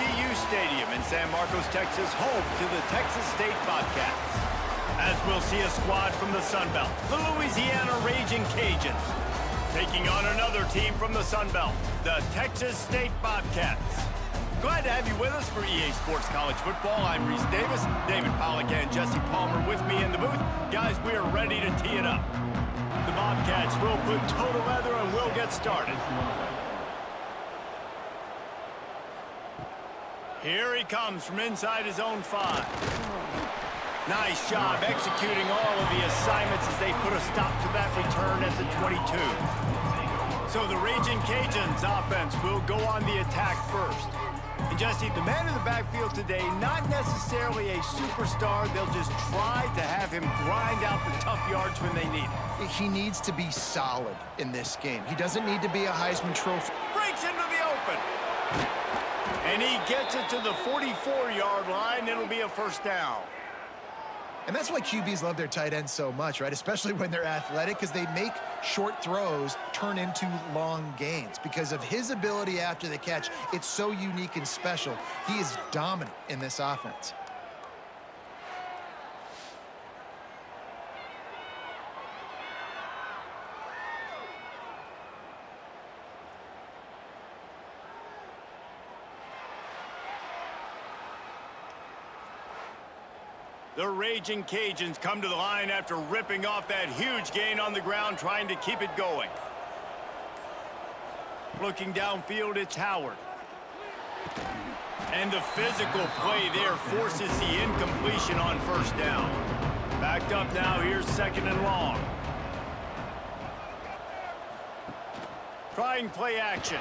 ECU Stadium in San Marcos, Texas, home to the Texas State Bobcats. As we'll see a squad from the Sun Belt, the Louisiana Ragin Cajuns, taking on another team from the Sun Belt, the Texas State Bobcats. Glad to have you with us for EA Sports College Football. I'm Reese Davis, David Pollack and Jesse Palmer with me in the booth. Guys, we are ready to tee it up. The Bobcats will put total leather and we'll get started. Here he comes from inside his own 5. Nice job executing all of the assignments as they put a stop to that return at the 22. So the Ragin Cajuns offense will go on the attack first. And Jesse, the man in the backfield today, not necessarily a superstar. They'll just try to have him grind out the tough yards when they need it. He needs to be solid in this game. He doesn't need to be a Heisman Trophy. Breaks into the open. And he gets it to the 44-yard line. It'll be a first down. And that's why QBs love their tight ends so much, right? Especially when they're athletic, because they make short throws turn into long gains. Because of his ability after the catch, it's so unique and special. He is dominant in this offense. The Ragin Cajuns come to the line after ripping off that huge gain on the ground, trying to keep it going. Looking downfield, it's Howard. And the physical play there forces the incompletion on first down. Backed up now, here's second and long. Trying play action.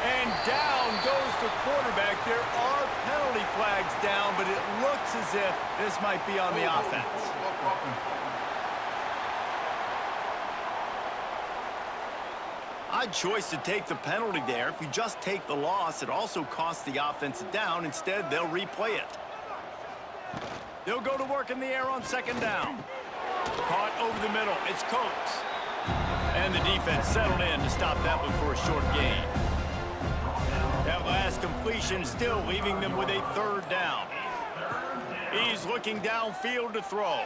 And down goes the quarterback. There are penalty flags down, but it looks as if this might be on the offense. Odd choice to take the penalty there. If you just take the loss, it also costs the offense a down. Instead, they'll replay it. They'll go to work in the air on second down. Caught over the middle. It's Coates. And the defense settled in to stop that one for a short gain. That last completion still leaving them with a third down. He's looking downfield to throw.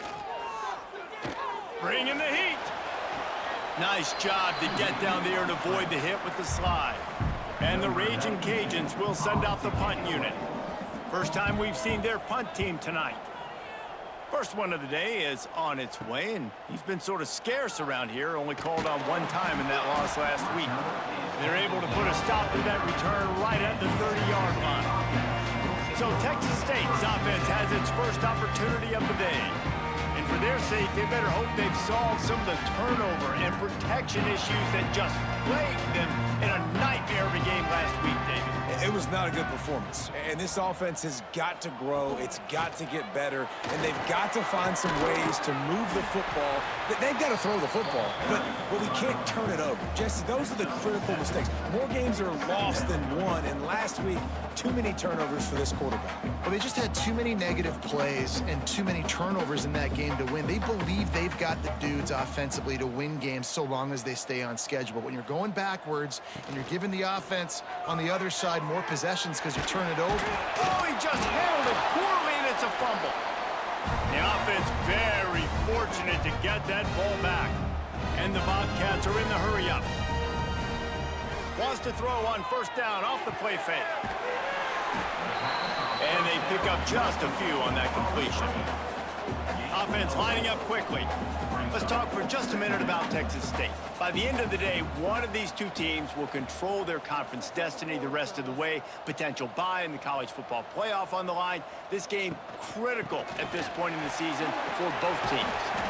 Bringing the heat. Nice job to get down there and avoid the hit with the slide. And the Ragin Cajuns will send out the punt unit. First time we've seen their punt team tonight. First one of the day is on its way, and he's been sort of scarce around here, only called on one time in that loss last week. They're able to put a stop to that return right at the 30-yard line. So Texas State's offense has its first opportunity of the day. And for their sake, they better hope they've solved some of the turnover and protection issues that just plagued them in a nightmare of a game last week, David. It was not a good performance, and this offense has got to grow. It's got to get better, and they've got to find some ways to move the football. They've got to throw the football, but we can't turn it over. Jesse, those are the critical mistakes. More games are lost than won, and last week, too many turnovers for this quarterback. Well, they just had too many negative plays and too many turnovers in that game to win. They believe they've got the dudes offensively to win games so long as they stay on schedule. But when you're going backwards and you're giving the offense on the other side more possessions because you turn it over. Oh, he just handled it poorly, and it's a fumble. The offense very fortunate to get that ball back. And the Bobcats are in the hurry-up. Wants to throw on first down off the play fake. And they pick up just a few on that completion. Offense lining up quickly. Let's talk for just a minute about Texas State. By the end of the day, one of these two teams will control their conference destiny the rest of the way. Potential bye in the college football playoff on the line. This game critical at this point in the season for both teams.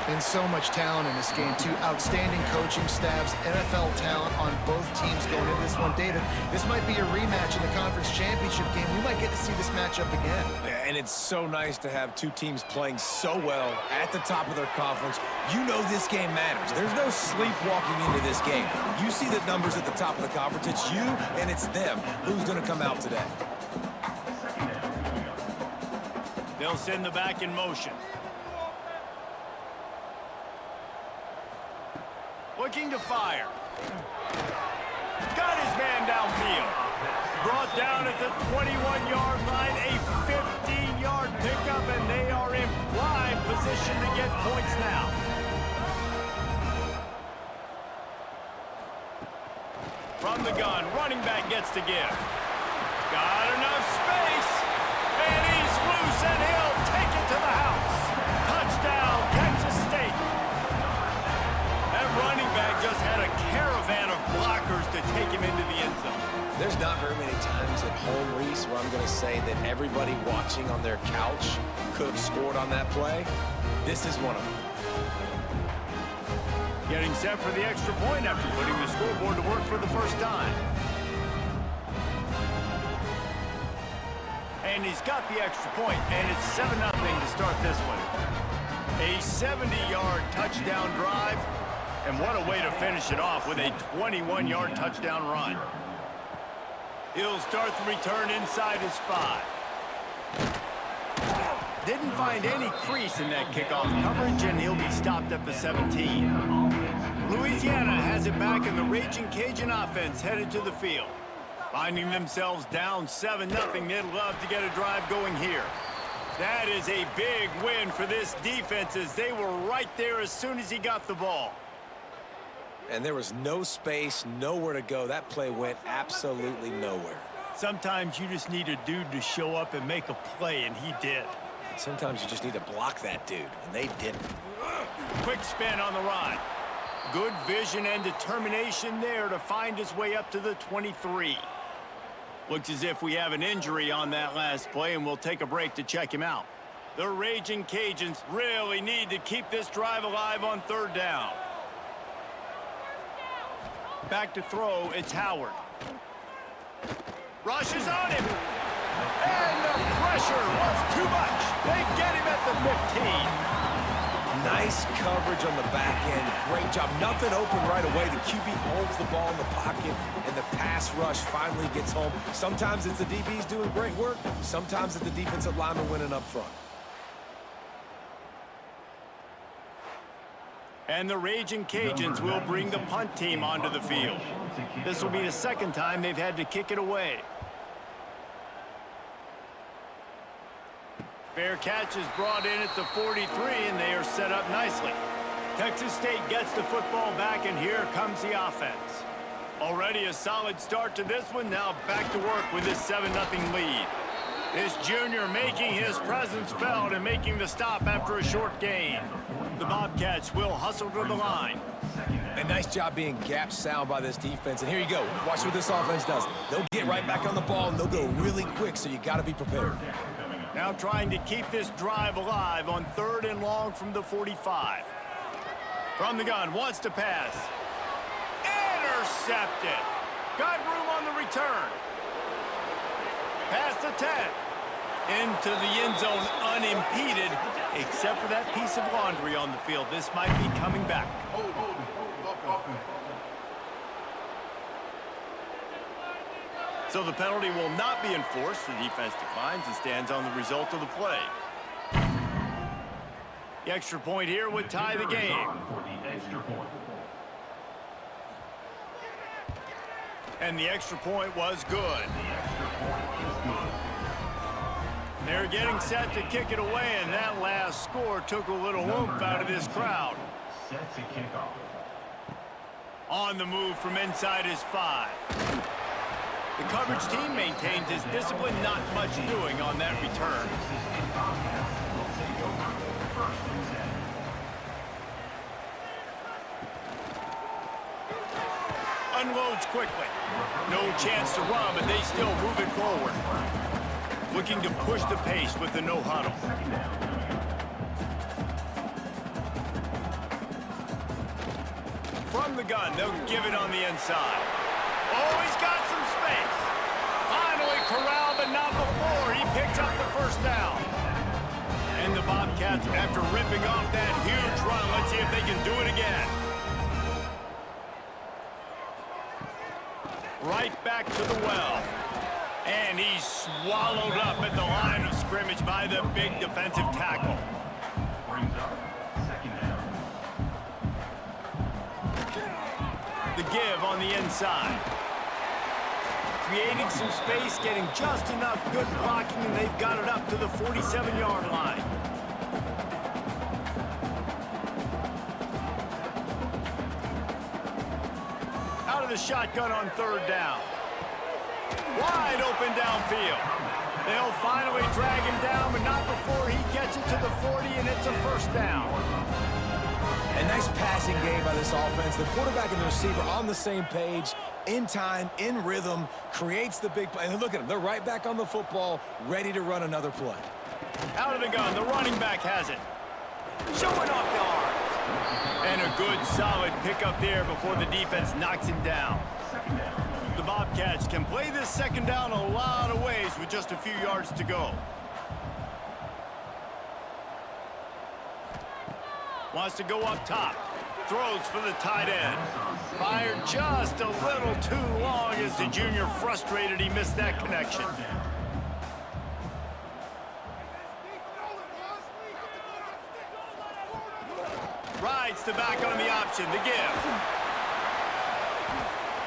And so much talent in this game, too. Outstanding coaching staffs, NFL talent on both teams going into this one. David, this might be a rematch in the conference championship game. We might get to see this matchup again. And it's so nice to have two teams playing so well at the top of their conference. You know this game matters. There's no sleepwalking into this game. You see the numbers at the top of the conference. It's you and it's them. Who's going to come out today? They'll send the back in motion. Looking to fire. Got his man downfield. Brought down at the 21-yard line, a 15-yard pickup, and they are in prime position to get points now. From the gun, running back gets to give. Got enough space, and he's loose, and he'll take it to the house. Touchdown, Kansas State. That running back just had a caravan of blockers to take him into the end zone. There's not very many times at home, Reese, where I'm going to say that everybody watching on their couch could have scored on that play. This is one of them. Getting set for the extra point after putting the scoreboard to work for the first time. And he's got the extra point, and it's 7-0 to start this one. A 70-yard touchdown drive, and what a way to finish it off with a 21-yard touchdown run. He'll start the return inside his 5. Didn't find any crease in that kickoff coverage, and he'll be stopped at the 17. Louisiana has it back, and the Ragin' Cajun offense headed to the field. Finding themselves down 7-0, they'd love to get a drive going here. That is a big win for this defense, as they were right there as soon as he got the ball. And there was no space, nowhere to go. That play went absolutely nowhere. Sometimes you just need a dude to show up and make a play, and he did. Sometimes you just need to block that dude, and they didn't. Quick spin on the run. Good vision and determination there to find his way up to the 23. Looks as if we have an injury on that last play, and we'll take a break to check him out. The Ragin' Cajuns really need to keep this drive alive on 3rd down. Back to throw, it's Howard. Rushes on him. And the pressure was too much. They get him at the 15. Nice coverage on the back end. Great job. Nothing open right away. The QB holds the ball in the pocket, and the pass rush finally gets home. Sometimes it's the DBs doing great work. Sometimes it's the defensive lineman winning up front. And the Ragin' Cajuns will bring the punt team onto the field. This will be the 2nd time they've had to kick it away. Fair catch is brought in at the 43, and they are set up nicely. Texas State gets the football back, and here comes the offense. Already a solid start to this one. Now back to work with this 7-0 lead. This junior making his presence felt and making the stop after a short gain. The Bobcats will hustle to the line. A nice job being gap sound by this defense. And here you go. Watch what this offense does. They'll get right back on the ball, and they'll go really quick, so you got to be prepared. Now trying to keep this drive alive on 3rd and long from the 45. From the gun, wants to pass. Intercepted. Got room on the return. Past the 10. Into the end zone unimpeded, except for that piece of laundry on the field. This might be coming back. So the penalty will not be enforced. The defense declines and stands on the result of the play. The extra point here would tie the game. And the extra point was good. They're getting set to kick it away, and that last score took a little oomph out of this crowd. Set to kick off. On the move from inside his 5. The coverage team maintains his discipline, not much doing on that return. Unloads quickly. No chance to run, but they still move it forward. Looking to push the pace with the no huddle. From the gun, they'll give it on the inside. Oh, he's got some space. Finally corralled, but not before. He picks up the 1st down. And the Bobcats, after ripping off that huge run, let's see if they can do it again. Right back to the well. And he's swallowed up at the line of scrimmage by the big defensive tackle. Brings up 2nd down. The give on the inside. creating some space, getting just enough good blocking, and they've got it up to the 47-yard line. Out of the shotgun on third down. Wide open downfield. They'll finally drag him down, but not before he gets it to the 40, and it's a first down. A nice passing game by this offense. The quarterback and the receiver on the same page, in time, in rhythm, creates the big play. And look at them. They're right back on the football, ready to run another play. Out of the gun, the running back has it. Showing off the arms. And a good, solid pickup there before the defense knocks him down. The Bobcats can play this second down a lot of ways with just a few yards to go. Wants to go up top. Throws for the tight end. Fired just a little too long as the junior frustrated he missed that connection. Rides the back on the option, the give.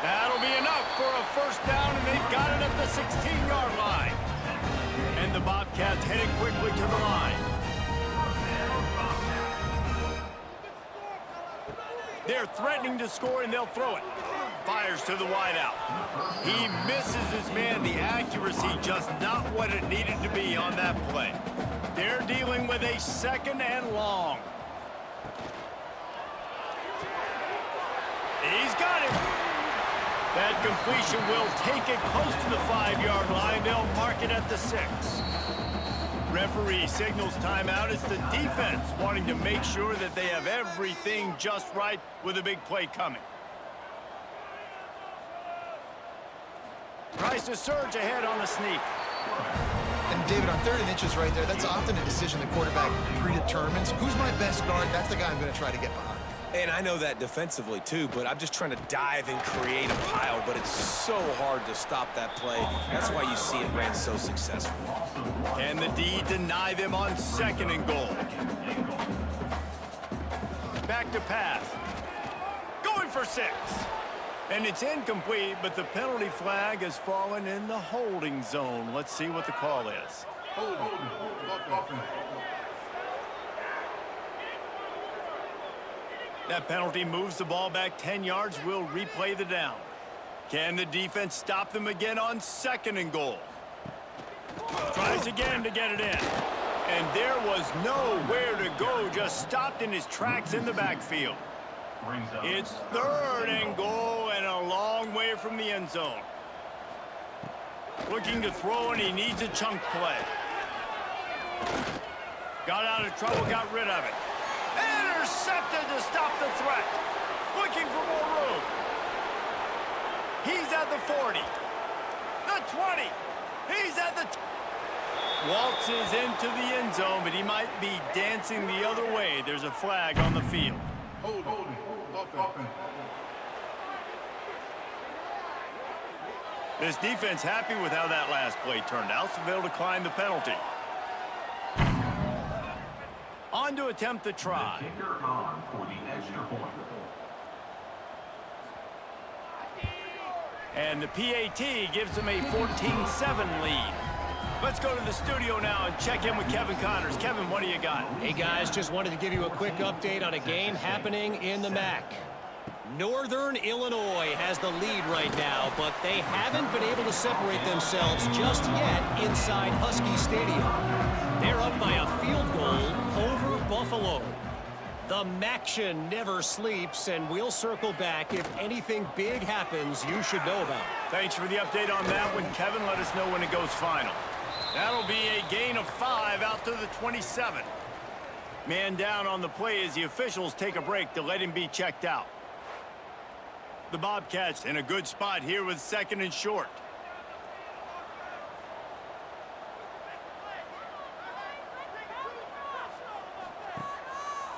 That'll be enough for a first down, and they've got it at the 16-yard line. And the Bobcats heading quickly to the line. They're threatening to score, and they'll throw it. Fires to the wideout. He misses his man. The accuracy just not what it needed to be on that play. They're dealing with a second and long. He's got it. That completion will take it close to the 5-yard line. They'll mark it at the 6. Referee signals timeout. It's the defense wanting to make sure that they have everything just right with a big play coming. Tries to surge ahead on the sneak. And David, on 3rd and inches right there, that's often a decision the quarterback predetermines. Who's my best guard? That's the guy I'm going to try to get behind. And I know that defensively, too, but I'm just trying to dive and create a pile, but it's so hard to stop that play. That's why you see it ran so successful. Can the D deny them on 2nd and goal? Back to pass. Going for 6. And it's incomplete, but the penalty flag has fallen in the holding zone. Let's see what the call is. That penalty moves the ball back 10 yards. We'll replay the down. Can the defense stop them again on 2nd and goal? Tries again to get it in. And there was nowhere to go, just stopped in his tracks in the backfield. It's 3rd and goal and a long way from the end zone. Looking to throw, and he needs a chunk play. Got out of trouble, got rid of it. Intercepted to stop the threat. Looking for more room. He's at the 40. The 20. He's at the... Waltzes into the end zone, but he might be dancing the other way. There's a flag on the field. This defense happy with how that last play turned out, so they'll decline the penalty. On to attempt the try. Kicker on for the extra point. And the PAT gives them a 14-7 lead. Let's go to the studio now and check in with Kevin Connors. Kevin, what do you got? Hey, guys, just wanted to give you a quick update on a game happening in the MAC. Northern Illinois has the lead right now, but they haven't been able to separate themselves just yet inside Husky Stadium. They're up by a field goal over Buffalo. The MACtion never sleeps, and we'll circle back if anything big happens you should know about. Thanks for the update on that one, Kevin. Let us know when it goes final. That'll be a gain of 5 out to the 27. Man down on the play as the officials take a break to let him be checked out. The Bobcats in a good spot here with 2nd and short.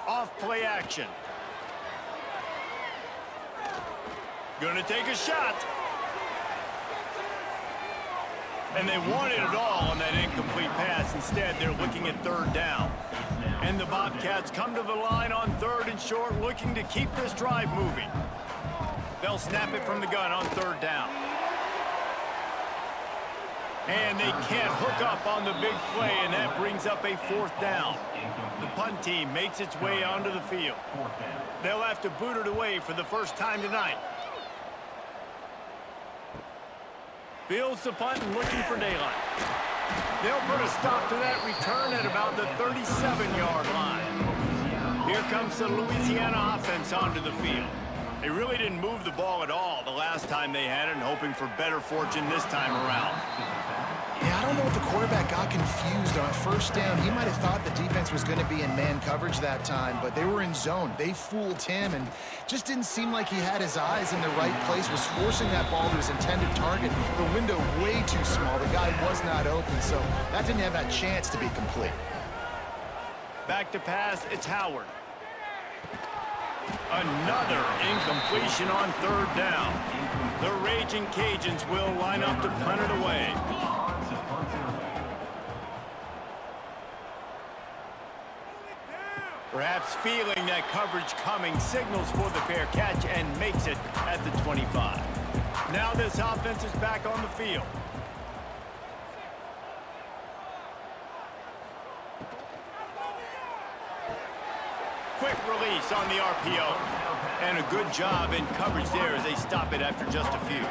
Off play action. Gonna take a shot. And they wanted it all on that incomplete pass. Instead, they're looking at 3rd down. And the Bobcats come to the line on 3rd and short, looking to keep this drive moving. They'll snap it from the gun on 3rd down. And they can't hook up on the big play, and that brings up a 4th down. The punt team makes its way onto the field. They'll have to boot it away for the first time tonight. Fields the punt and looking for daylight. They'll put a stop to that return at about the 37-yard line. Here comes the Louisiana offense onto the field. They really didn't move the ball at all the last time they had it, and hoping for better fortune this time around. Yeah, I don't know if the quarterback got confused on 1st down. He might have thought the defense was going to be in man coverage that time, but they were in zone. They fooled him and just didn't seem like he had his eyes in the right place, was forcing that ball to his intended target. The window way too small. The guy was not open, so that didn't have that chance to be complete. Back to pass, it's Howard. Another incompletion on 3rd down. The Ragin' Cajuns will line up to punt it away. Perhaps feeling that coverage coming, signals for the fair catch and makes it at the 25. Now this offense is back on the field. Quick release on the RPO. And a good job in coverage there as they stop it after just a few.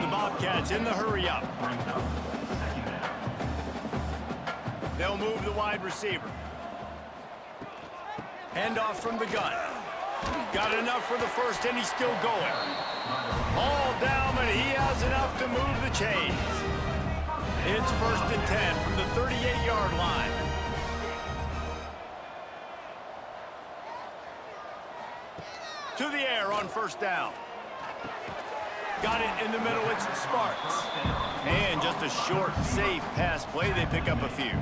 The Bobcats in the hurry-up. They'll move the wide receiver. Handoff from the gun. Got enough for the first, and he's still going. All down, but he has enough to move the chains. It's 1st and 10 from the 38-yard line. To the air on 1st down. Got it in the middle, it's Sparks. And just a short, safe pass play, they pick up a few.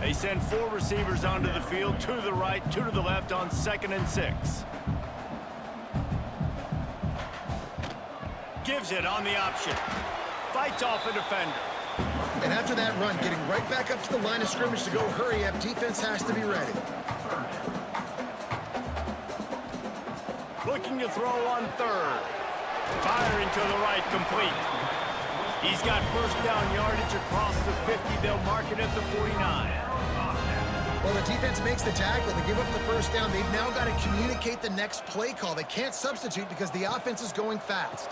They send 4 receivers onto the field, 2 to the right, 2 to the left on 2nd and 6. Gives it on the option. Fights off a defender. And after that run, getting right back up to the line of scrimmage to go hurry up, defense has to be ready. Looking to throw on 3rd. Firing to the right, complete. He's got 1st down yardage across the 50. They'll mark it at the 49. Well, the defense makes the tackle. They give up the 1st down. They've now got to communicate the next play call. They can't substitute because the offense is going fast.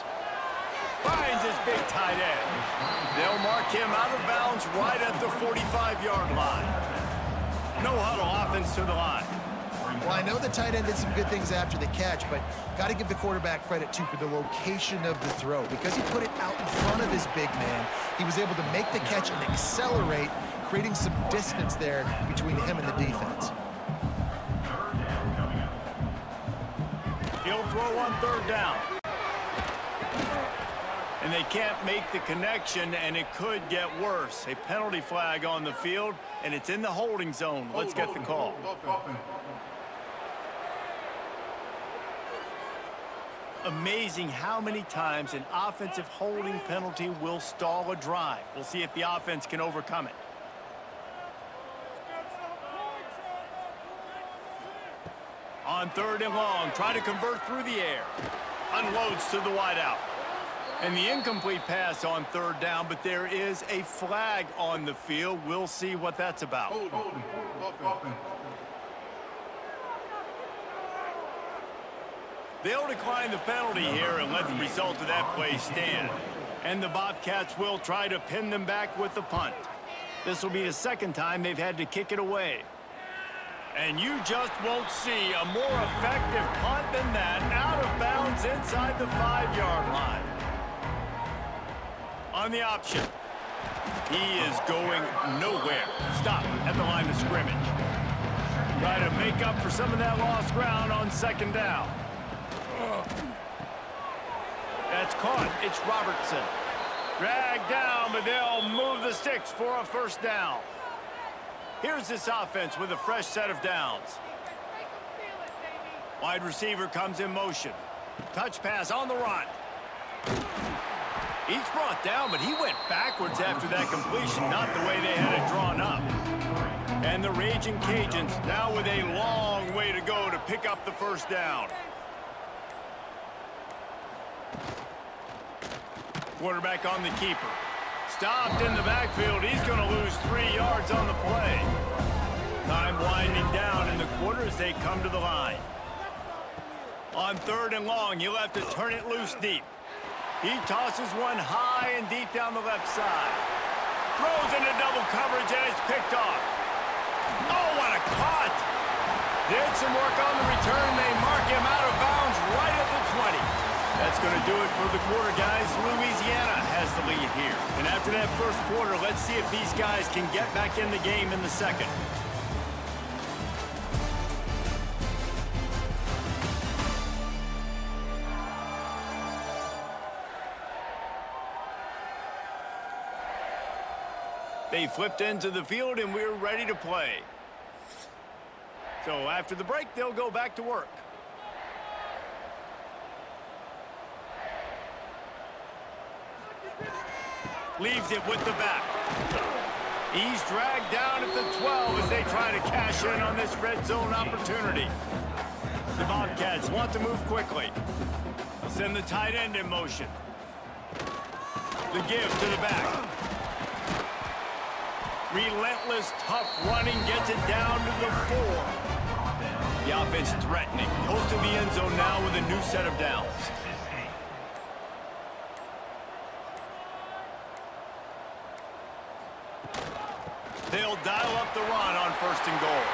Finds his big tight end. They'll mark him out of bounds right at the 45-yard line. No huddle offense to the line. Well, I know the tight end did some good things after the catch, but got to give the quarterback credit, too, for the location of the throw. Because he put it out in front of his big man, he was able to make the catch and accelerate, creating some distance there between him and the defense. He'll throw on 3rd down. And they can't make the connection, and it could get worse. A penalty flag on the field, and it's in the holding zone. Let's get the call. Amazing how many times an offensive holding penalty will stall a drive. We'll see if the offense can overcome it. On 3rd and long, try to convert through the air. Unloads to the wideout. And the incomplete pass on 3rd down, but there is a flag on the field. We'll see what that's about. They'll decline the penalty here and let the result of that play stand. And the Bobcats will try to pin them back with the punt. This will be the 2nd time they've had to kick it away. And you just won't see a more effective punt than that, out of bounds inside the 5-yard line. On the option, he is going nowhere. Stop at the line of scrimmage. Try to make up for some of that lost ground on 2nd down. That's caught. It's Robertson. Dragged down, but they'll move the sticks for a 1st down. Here's this offense with a fresh set of downs. Wide receiver comes in motion. Touch pass on the run. He's brought down, but he went backwards after that completion, not the way they had it drawn up. And the Ragin' Cajuns now with a long way to go to pick up the 1st down. Quarterback on the keeper. stopped in the backfield. He's going to lose 3 yards on the play. Time winding down in the quarter as they come to the line. On 3rd and long, he'll have to turn it loose deep. He tosses one high and deep down the left side. Throws into double coverage, and it's picked off. Oh, what a cut! Did some work on the return. They mark him out of bounds right at the 20. That's going to do it for the quarter, guys. Louisiana has the lead here. And after that first quarter, let's see if these guys can get back in the game in the second. They flipped into the field, and we're ready to play. So after the break, they'll go back to work. Leaves it with the back. He's dragged down at the 12 as they try to cash in on this red zone opportunity. The Bobcats want to move quickly. They'll send the tight end in motion. The give to the back. Relentless, tough running gets it down to the 4. The offense threatening. Goes to the end zone now with a new set of downs. They'll dial up the run on 1st and goal.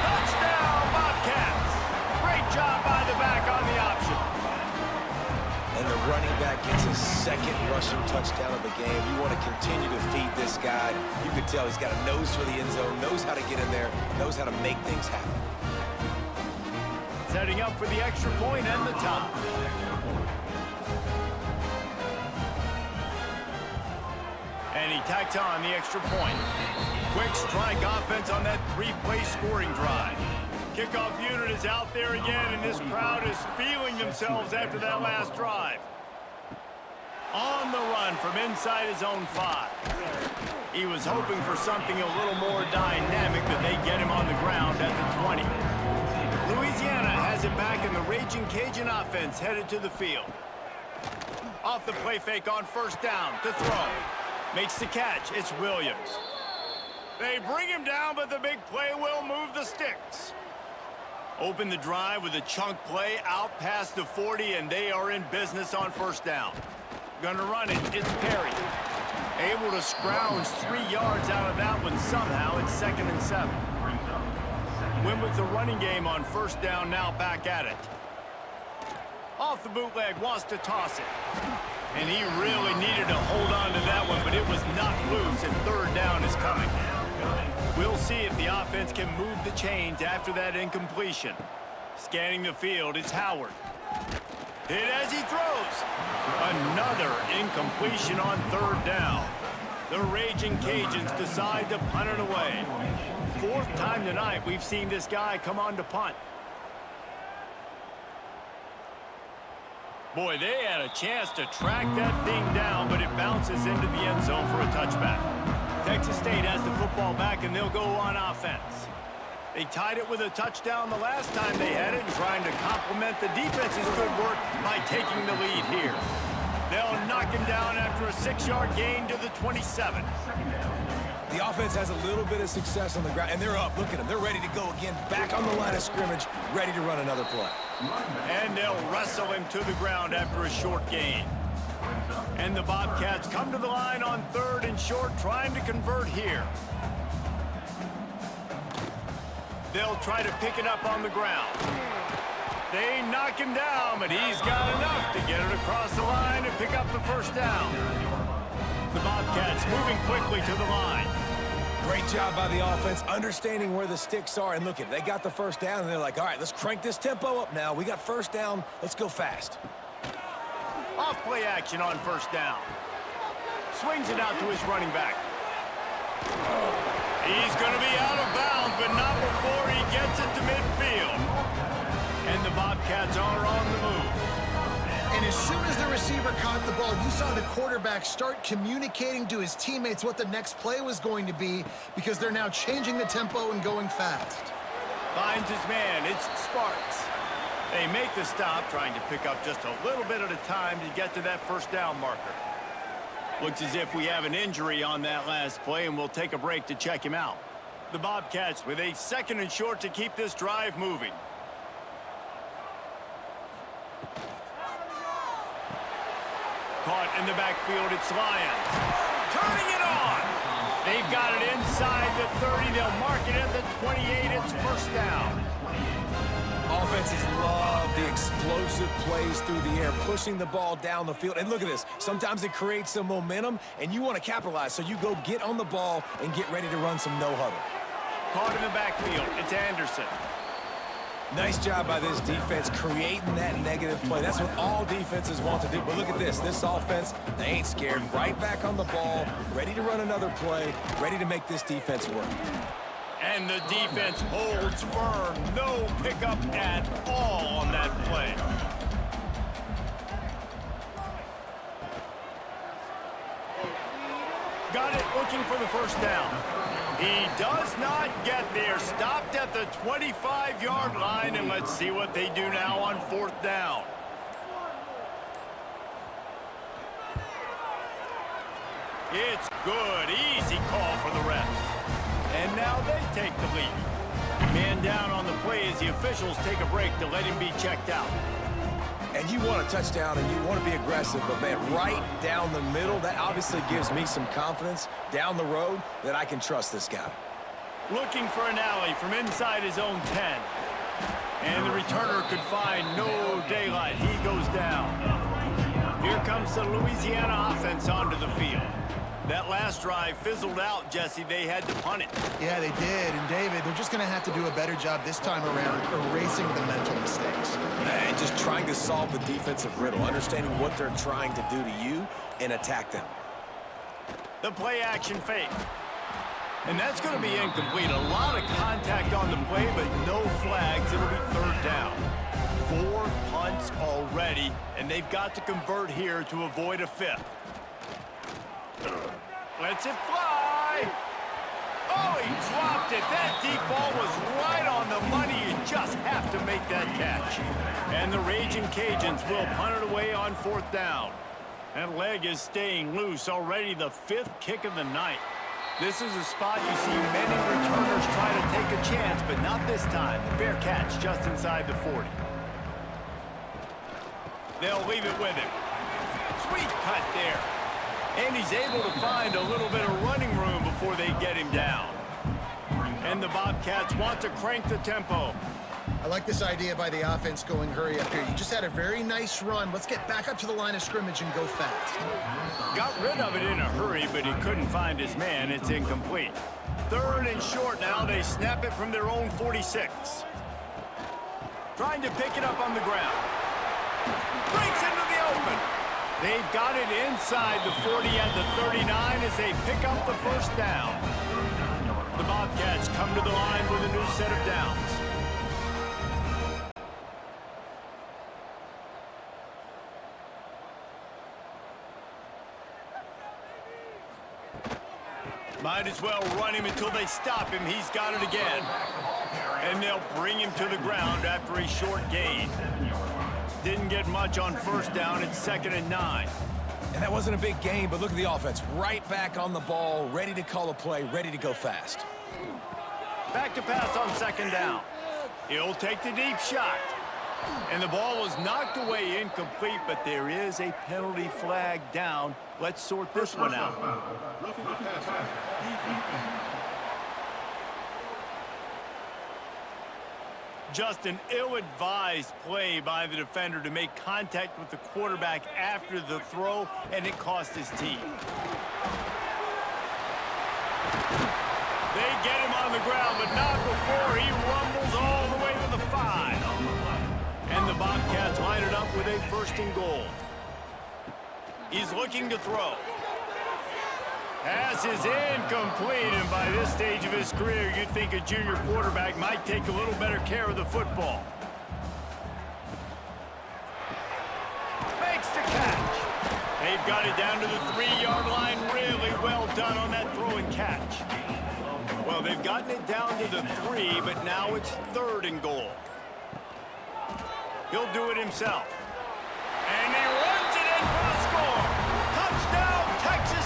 Touchdown, Bobcats! Great job by the back on the option. And the running back gets his 2nd rushing touchdown of the game. You want to continue to feed this guy. You can tell he's got a nose for the end zone, knows how to get in there, knows how to make things happen. Setting up for the extra point and the top. And he tacks on the extra point. Quick strike offense on that 3-play scoring drive. Kickoff unit is out there again, and this crowd is feeling themselves after that last drive. On the run from inside his own 5. He was hoping for something a little more dynamic, but they get him on the ground at the 20. Louisiana has it back, and the Ragin Cajun offense headed to the field. Off the play fake on 1st down to throw. Makes the catch. It's Williams. They bring him down, but the big play will move the sticks. Open the drive with a chunk play out past the 40, and they are in business on 1st down. Gonna run it. It's Perry. Able to scrounge 3 yards out of that one somehow. It's 2nd and 7. Win with the running game on 1st down, now back at it. Off the bootleg, wants to toss it. And he really needed to hold on to that one, but it was knocked loose, and 3rd down is coming. We'll see if the offense can move the chains after that incompletion. Scanning the field, it's Howard. Hit as he throws. Another incompletion on 3rd down. The Ragin Cajuns decide to punt it away. 4th time tonight we've seen this guy come on to punt. Boy, they had a chance to track that thing down, but it bounces into the end zone for a touchback. Texas State has the football back, and they'll go on offense. They tied it with a touchdown the last time they had it, and trying to complement the defense's good work by taking the lead here. They'll knock him down after a 6-yard gain to the 27. The offense has a little bit of success on the ground, and they're up. Look at them. They're ready to go again, back on the line of scrimmage, ready to run another play. And they'll wrestle him to the ground after a short gain. And the Bobcats come to the line on 3rd and short, trying to convert here. They'll try to pick it up on the ground. They knock him down, but he's got enough to get it across the line and pick up the 1st down. The Bobcats moving quickly to the line. Great job by the offense, understanding where the sticks are. And look at, they got the 1st down, and they're like, all right, let's crank this tempo up now. We got 1st down. Let's go fast. Off play action on 1st down. Swings it out to his running back. He's going to be out of bounds, but not before he gets it to midfield. And the Bobcats are on the move. And as soon as the receiver caught the ball, you saw the quarterback start communicating to his teammates what the next play was going to be, because they're now changing the tempo and going fast. Finds his man. It's Sparks. They make the stop, trying to pick up just a little bit at a time to get to that 1st down marker. Looks as if we have an injury on that last play, and we'll take a break to check him out. The Bobcats with a 2nd and short to keep this drive moving. Caught in the backfield, it's Lions. Turning it on! They've got it inside the 30. They'll mark it at the 28. It's first down. Offenses love the explosive plays through the air, pushing the ball down the field. And look at this. Sometimes it creates some momentum, and you want to capitalize. So you go get on the ball and get ready to run some no-huddle. Caught in the backfield. It's Anderson. Nice job by this defense creating that negative play. That's what all defenses want to do. But look at this. This offense, they ain't scared. Right back on the ball, ready to run another play, ready to make this defense work. And the defense holds firm. No pickup at all on that play. Got it, looking for the first down. He does not get there. Stopped at the 25-yard line, and let's see what they do now on 4th down. It's good. Easy call for the refs. And now they take the lead. Man down on the play as the officials take a break to let him be checked out. And you want a touchdown and you want to be aggressive, but man, right down the middle, that obviously gives me some confidence down the road that I can trust this guy. Looking for an alley from inside his own 10. And the returner could find no daylight. He goes down. Here comes the Louisiana offense onto the field. That last drive fizzled out, Jesse. They had to punt it. Yeah, they did. And, David, they're just going to have to do a better job this time around erasing the mental mistakes. And just trying to solve the defensive riddle, understanding what they're trying to do to you and attack them. The play action fake. And that's going to be incomplete. A lot of contact on the play, but no flags. It'll be 3rd down. 4 punts already, and they've got to convert here to avoid a 5th. Lets it fly. Oh, he dropped it. That deep ball was right on the money. You just have to make that catch. And the Ragin Cajuns will punt it away on 4th down. That leg is staying loose. Already the 5th kick of the night. This is a spot you see many returners try to take a chance, but not this time. The fair catch just inside the 40. They'll leave it with him. Sweet cut there. And he's able to find a little bit of running room before they get him down. And the Bobcats want to crank the tempo. I like this idea by the offense going hurry up here. You just had a very nice run. Let's get back up to the line of scrimmage and go fast. Got rid of it in a hurry, but he couldn't find his man. It's incomplete. 3rd and short now. They snap it from their own 46. Trying to pick it up on the ground. Breaks into the open. They've got it inside the 40 at the 39 as they pick up the first down. The Bobcats come to the line with a new set of downs. Might as well run him until they stop him. He's got it again. And they'll bring him to the ground after a short gain. Didn't get much on 1st down. It's 2nd and 9. And that wasn't a big gain, but look at the offense. Right back on the ball, ready to call a play, ready to go fast. Back to pass on 2nd down. He'll take the deep shot. And the ball was knocked away incomplete, but there is a penalty flag down. Let's sort this one out. Just an ill-advised play by the defender to make contact with the quarterback after the throw, and it cost his team. They get him on the ground, but not before he rumbles all the way to the 5. And the Bobcats line it up with a 1st and goal. He's looking to throw. Pass is incomplete, and by this stage of his career, you'd think a junior quarterback might take a little better care of the football. Makes the catch. They've got it down to the 3-yard line. Really well done on that throw and catch. Well, they've gotten it down to the 3, but now it's 3rd and goal. He'll do it himself. And he runs it in for the score. Touchdown, Texas!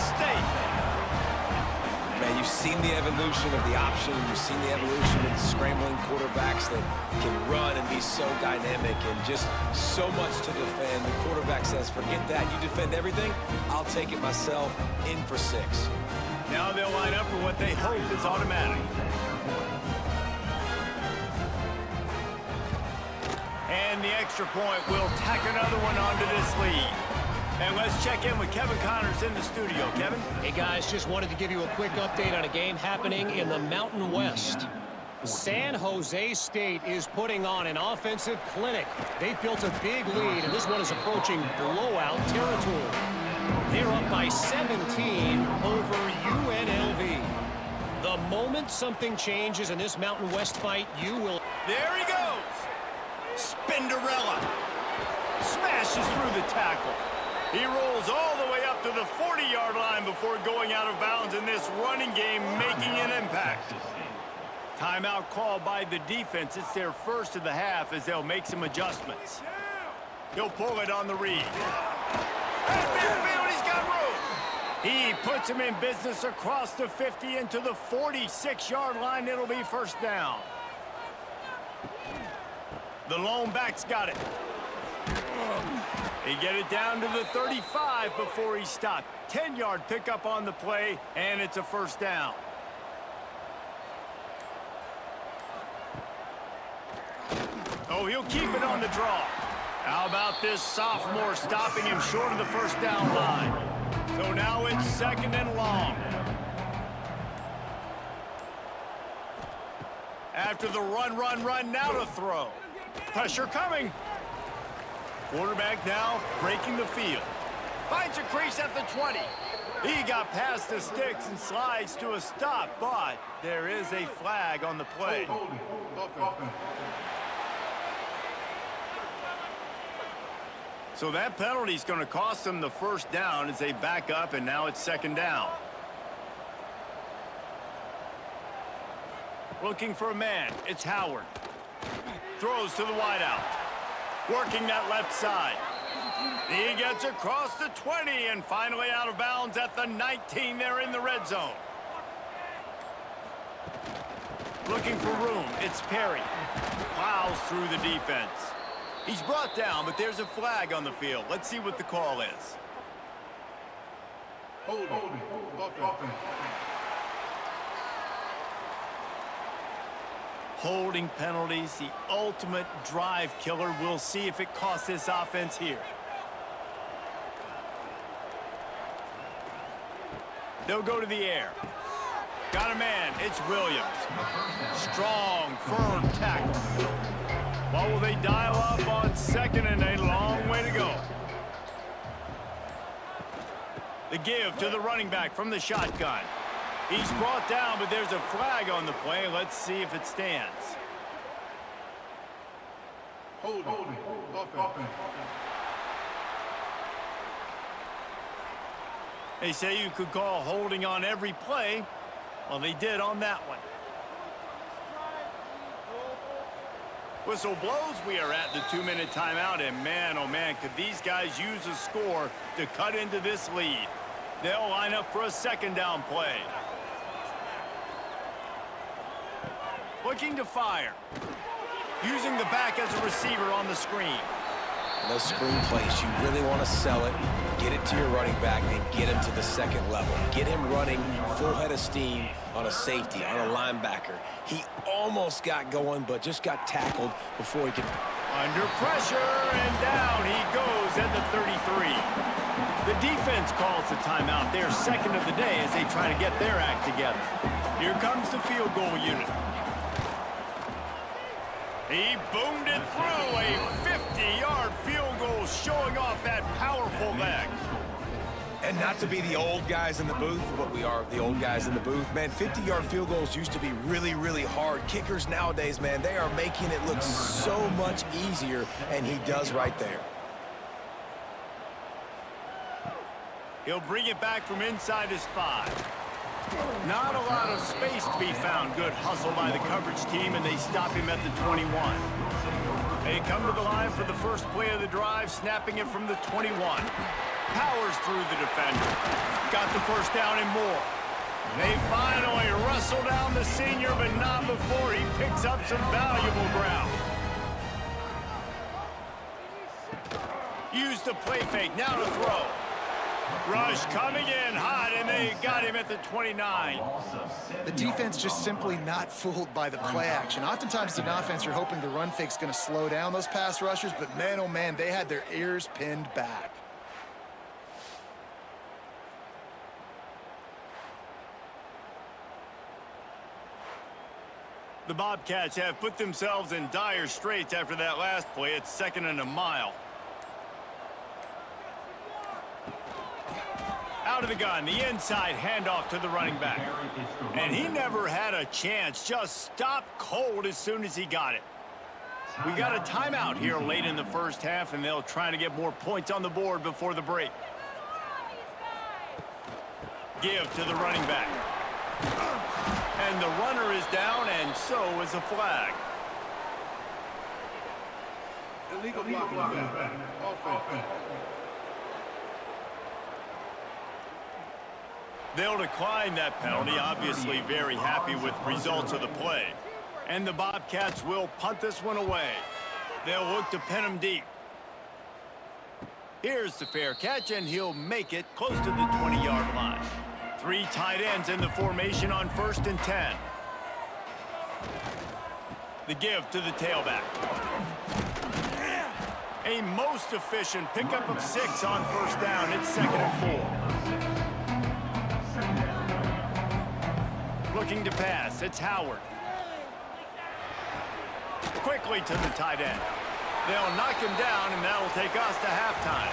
you've seen the evolution of the option. You've seen the evolution of the scrambling quarterbacks that can run and be so dynamic and just so much to defend. The quarterback says, forget that. You defend everything, I'll take it myself. In for 6. Now they'll line up for what they hope is automatic. And the extra point will tack another one onto this lead. And let's check in with Kevin Connors in the studio. Kevin? Hey, guys, just wanted to give you a quick update on a game happening in the Mountain West. San Jose State is putting on an offensive clinic. They've built a big lead, and this one is approaching blowout territory. They're up by 17 over UNLV. The moment something changes in this Mountain West fight, you will... There he goes! Spinderella smashes through the tackle. He rolls all the way up to the 40-yard line before going out of bounds in this running game, making an impact. Timeout called by the defense. It's their first of the half as they'll make some adjustments. He'll pull it on the read. At midfield, he's got room. He puts him in business across the 50 into the 46-yard line. It'll be first down. The lone back's got it. He get it down to the 35 before he stopped. 10-yard pickup on the play, and it's a first down. Oh, he'll keep it on the draw. How about this sophomore stopping him short of the first down line? So now it's second and long. After the run, now to throw. Pressure coming. Quarterback now breaking the field. Finds a crease at the 20. He got past the sticks and slides to a stop, but there is a flag on the play. So that penalty is going to cost them the first down as they back up, and now it's second down. Looking for a man. It's Howard. Throws to the wideout. Working that left side. He gets across the 20 and finally out of bounds at the 19. They're in the red zone. Looking for room. It's Perry. Plows through the defense. He's brought down, but there's a flag on the field. Let's see what the call is. Holding penalties, the ultimate drive killer. We'll see if it costs this offense here. They'll go to the air. Got a man. It's Williams. Strong, firm tackle. What will they dial up on second and a long way to go? The give to the running back from the shotgun. He's brought down, but there's a flag on the play. Let's see if it stands. They say you could call holding on every play. Well, they did on that one. Whistle blows. We are at the 2-minute timeout, and man, oh man, could these guys use a score to cut into this lead. They'll line up for a second down play. Looking to fire. Using the back as a receiver on the screen. Those screen plays, you really want to sell it, get it to your running back, and get him to the second level. Get him running full head of steam on a safety, on a linebacker. He almost got going, but just got tackled before he could. Under pressure, and down he goes at the 33. The defense calls the timeout. They're second of the day as they try to get their act together. Here comes the field goal unit. He boomed it through. A 50-yard field goal showing off that powerful leg. And not to be the old guys in the booth, but we are the old guys in the booth. Man, 50-yard field goals used to be really, really hard. Kickers nowadays, man, they are making it look so much easier, and he does right there. He'll bring it back from inside his 5. Not a lot of space to be found. Good hustle by the coverage team, and they stop him at the 21. They come to the line for the first play of the drive, snapping it from the 21. Powers through the defender. Got the first down and more. They finally wrestle down the senior, but not before he picks up some valuable ground. Use the play fake, now to throw. Rush coming in hot, and they got him at the 29. The defense just simply not fooled by the play action. Oftentimes, an offense, you're hoping the run fake's going to slow down those pass rushers, but man, oh man, they had their ears pinned back. The Bobcats have put themselves in dire straits after that last play. It's 2nd and a mile. Out of the gun, the inside handoff to the running back. And he never had a chance, just stopped cold as soon as he got it. We got a timeout here late in the first half, and they'll try to get more points on the board before the break. Give to the running back. And the runner is down, and so is a flag. Illegal blocking back. Offense. They'll decline that penalty, obviously very happy with results of the play. And the Bobcats will punt this one away. They'll look to pin him deep. Here's the fair catch, and he'll make it close to the 20-yard line. 3 tight ends in the formation on 1st and 10. The give to the tailback. A most efficient pickup of 6 on 1st down. It's 2nd and 4. Looking to pass, it's Howard. Quickly to the tight end. They'll knock him down, and that'll take us to halftime.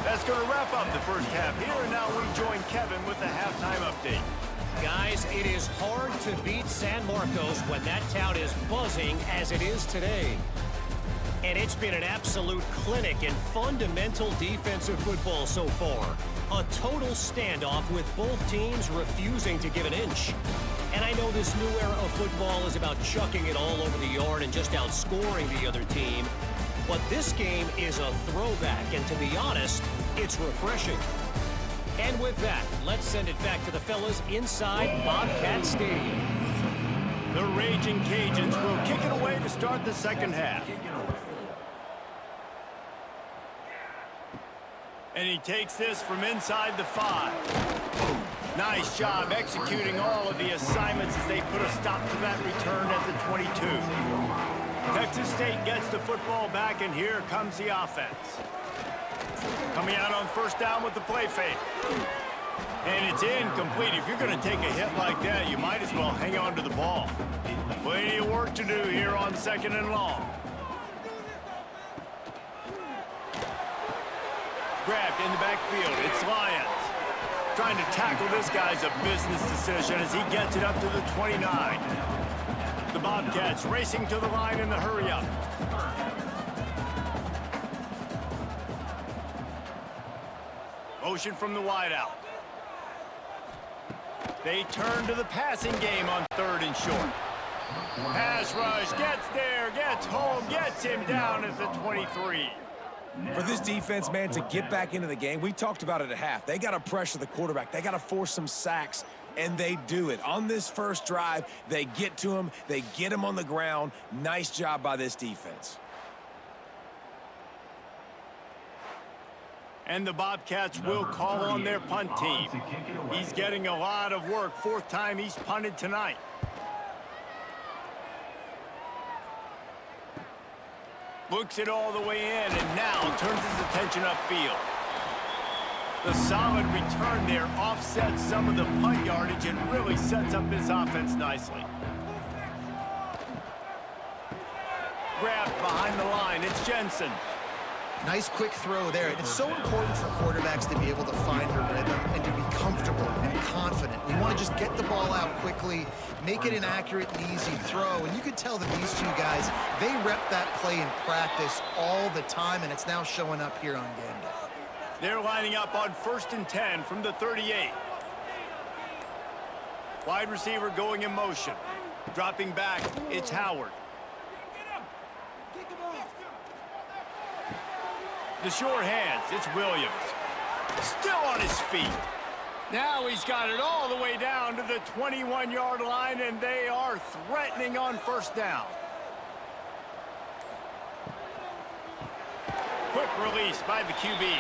That's going to wrap up the first half here, and now we join Kevin with the halftime update. Guys, it is hard to beat San Marcos when that town is buzzing as it is today. And it's been an absolute clinic in fundamental defensive football so far. A total standoff with both teams refusing to give an inch. And I know this new era of football is about chucking it all over the yard and just outscoring the other team. But this game is a throwback, and to be honest, it's refreshing. And with that, let's send it back to the fellas inside Bobcat Stadium. The Ragin' Cajuns will kick it away to start the second half. And he takes this from inside the 5. Nice job executing all of the assignments as they put a stop to that return at the 22. Texas State gets the football back, and here comes the offense. Coming out on 1st down with the play fake. And it's incomplete. If you're going to take a hit like that, you might as well hang on to the ball. Plenty of work to do here on 2nd and long. Grabbed in the backfield. It's Lyons. Trying to tackle this guy's a business decision as he gets it up to the 29. The Bobcats racing to the line in the hurry-up. Motion from the wideout. They turn to the passing game on 3rd and short. Pass rush, gets there, gets home, gets him down at the 23. For this defense, man, to get back into the game, we talked about it at half. They got to pressure the quarterback. They got to force some sacks, and they do it. On this first drive, they get to him. They get him on the ground. Nice job by this defense. And the Bobcats will call on their punt team. He's getting a lot of work. 4th time he's punted tonight. Looks it all the way in, and now turns his attention upfield. The solid return there offsets some of the punt yardage and really sets up this offense nicely. Grabbed behind the line, it's Jensen. Nice quick throw there. It's so important for quarterbacks to be able to find their rhythm and to be comfortable and confident. You want to just get the ball out quickly, make it an accurate and easy throw. And you could tell that these two guys, they rep that play in practice all the time, and it's now showing up here on game day. They're lining up on 1st and 10 from the 38. Wide receiver going in motion. Dropping back, it's Howard. The sure hands, it's Williams. Still on his feet. Now he's got it all the way down to the 21-yard line, and they are threatening on first down. Quick release by the QB.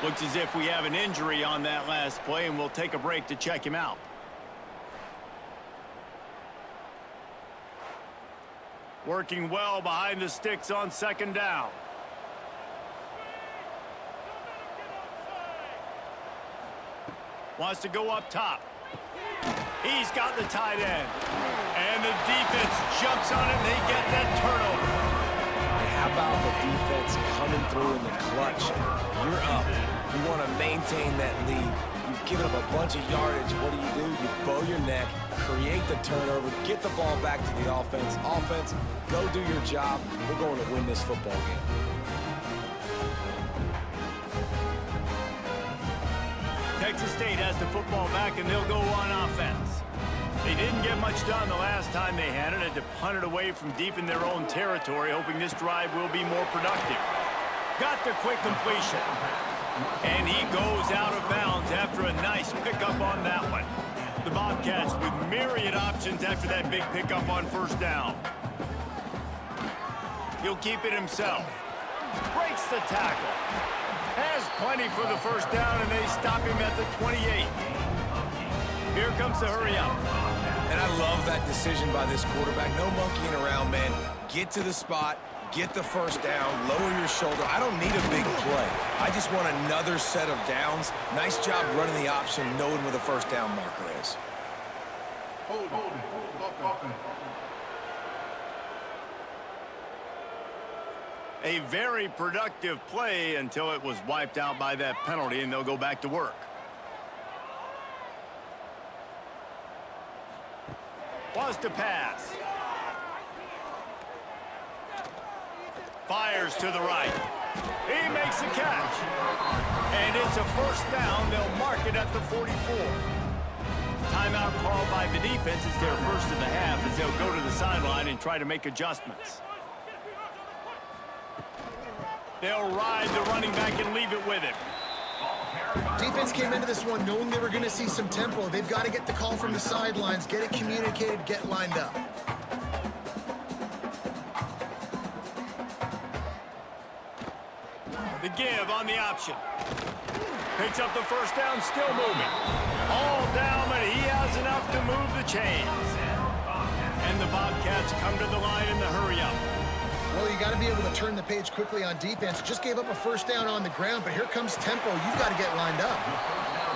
Looks as if we have an injury on that last play, and we'll take a break to check him out. Working well behind the sticks on second down. Wants to go up top. He's got the tight end. And the defense jumps on it, and they get that turnover. How about the defense coming through in the clutch? You're up. You want to maintain that lead. You've given up a bunch of yardage. What do? You bow your neck, create the turnover, get the ball back to the offense. Offense, go do your job. We're going to win this football game. Texas State has the football back, and they'll go on offense. They didn't get much done the last time they had it. Had to punt it away from deep in their own territory, hoping this drive will be more productive. Got the quick completion. And he goes out of bounds after a nice pickup on that one. The Bobcats with myriad options after that big pickup on first down. He'll keep it himself. Breaks the tackle. Has plenty for the first down, and they stop him at the 28. Here comes the hurry up. And I love that decision by this quarterback. No monkeying around, man. Get to the spot, get the first down, lower your shoulder. I don't need a big play. I just want another set of downs. Nice job running the option, knowing where the first down marker is. Hold it. Offense. A very productive play until it was wiped out by that penalty, and they'll go back to work. Wants to pass. Fires to the right. He makes the catch. And it's a first down. They'll mark it at the 44. Timeout called by the defense. It's their first of the half as they'll go to the sideline and try to make adjustments. They'll ride the running back and leave it with him. Defense came into this one knowing they were going to see some tempo. They've got to get the call from the sidelines, get it communicated, get lined up. The give on the option. Picks up the first down, still moving. All down, but he has enough to move the chains. And the Bobcats come to the line in the hurry-up. Well, you got to be able to turn the page quickly on defense. Just gave up a first down on the ground, but here comes tempo. You've got to get lined up.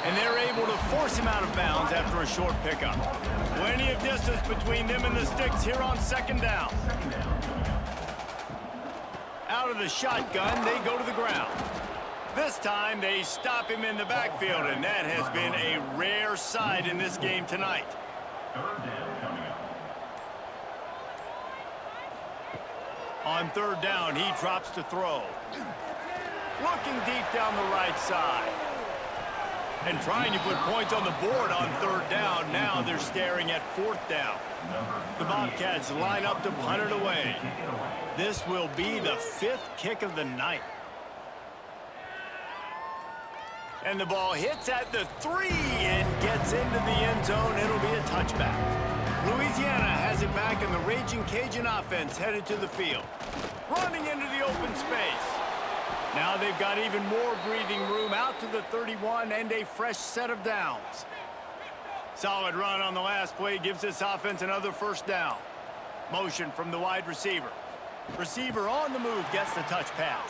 And they're able to force him out of bounds after a short pickup. Plenty of distance between them and the sticks here on second down. Out of the shotgun, they go to the ground. This time, they stop him in the backfield, and that has been a rare sight in this game tonight. On third down, he drops to throw. Looking deep down the right side. And trying to put points on the board on third down. Now they're staring at fourth down. The Bobcats line up to punt it away. This will be the fifth kick of the night. And the ball hits at the 3 and gets into the end zone. It'll be a touchback. Louisiana has it back, and the Ragin Cajun offense headed to the field. Running into the open space. Now they've got even more breathing room out to the 31 and a fresh set of downs. Solid run on the last play gives this offense another first down. Motion from the wide receiver. Receiver on the move gets the touch pass.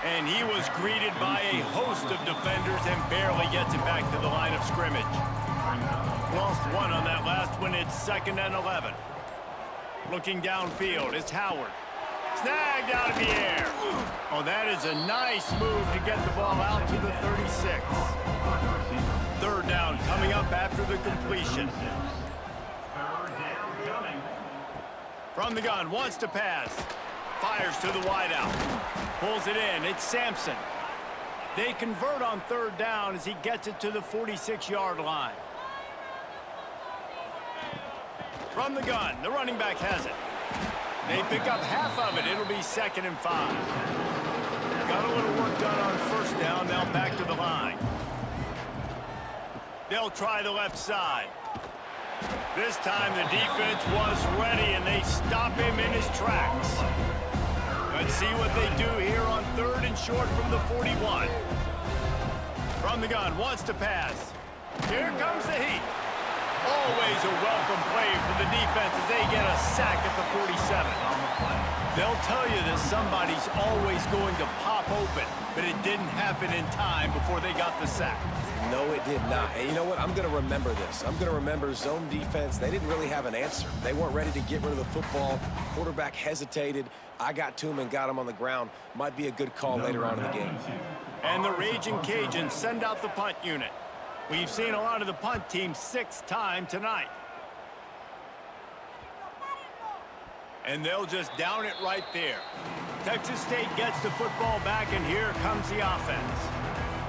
And he was greeted by a host of defenders and barely gets it back to the line of scrimmage. Lost one on that last one. It's 2nd and 11. Looking downfield, it's Howard. Snagged out of the air. Oh, that is a nice move to get the ball out to the 36. Third down coming up after the completion. From the gun, wants to pass. Fires to the wideout. Pulls it in. It's Sampson. They convert on third down as he gets it to the 46-yard line. From the gun, the running back has it. They pick up half of it. It'll be 2nd and 5. Got a little work done on first down. Now back to the line. They'll try the left side. This time the defense was ready, and they stop him in his tracks. Let's see what they do here on 3rd and short from the 41. From the gun, wants to pass. Here comes the heat. Always a welcome play for the defense as they get a sack at the 47. They'll tell you that somebody's always going to pop open, but it didn't happen in time before they got the sack. No, it did not. And you know what? I'm going to remember this. I'm going to remember zone defense. They didn't really have an answer. They weren't ready to get rid of the football. Quarterback hesitated. I got to him and got him on the ground. Might be a good call later on in the game. And the Ragin' Cajuns send out the punt unit. We've seen a lot of the punt team 6th time tonight. And they'll just down it right there. Texas State gets the football back, and here comes the offense.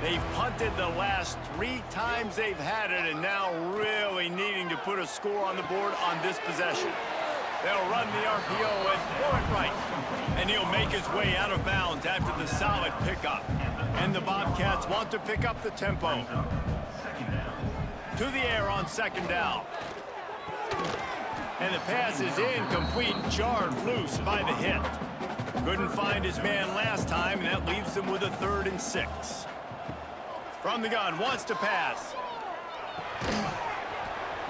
They've punted the last 3 times they've had it, and now really needing to put a score on the board on this possession. They'll run the RPO and throw it right. And he'll make his way out of bounds after the solid pickup. And the Bobcats want to pick up the tempo. To the air on 2nd down. And the pass is incomplete, jarred loose by the hit. Couldn't find his man last time, and that leaves them with a 3rd and 6. From the gun, wants to pass.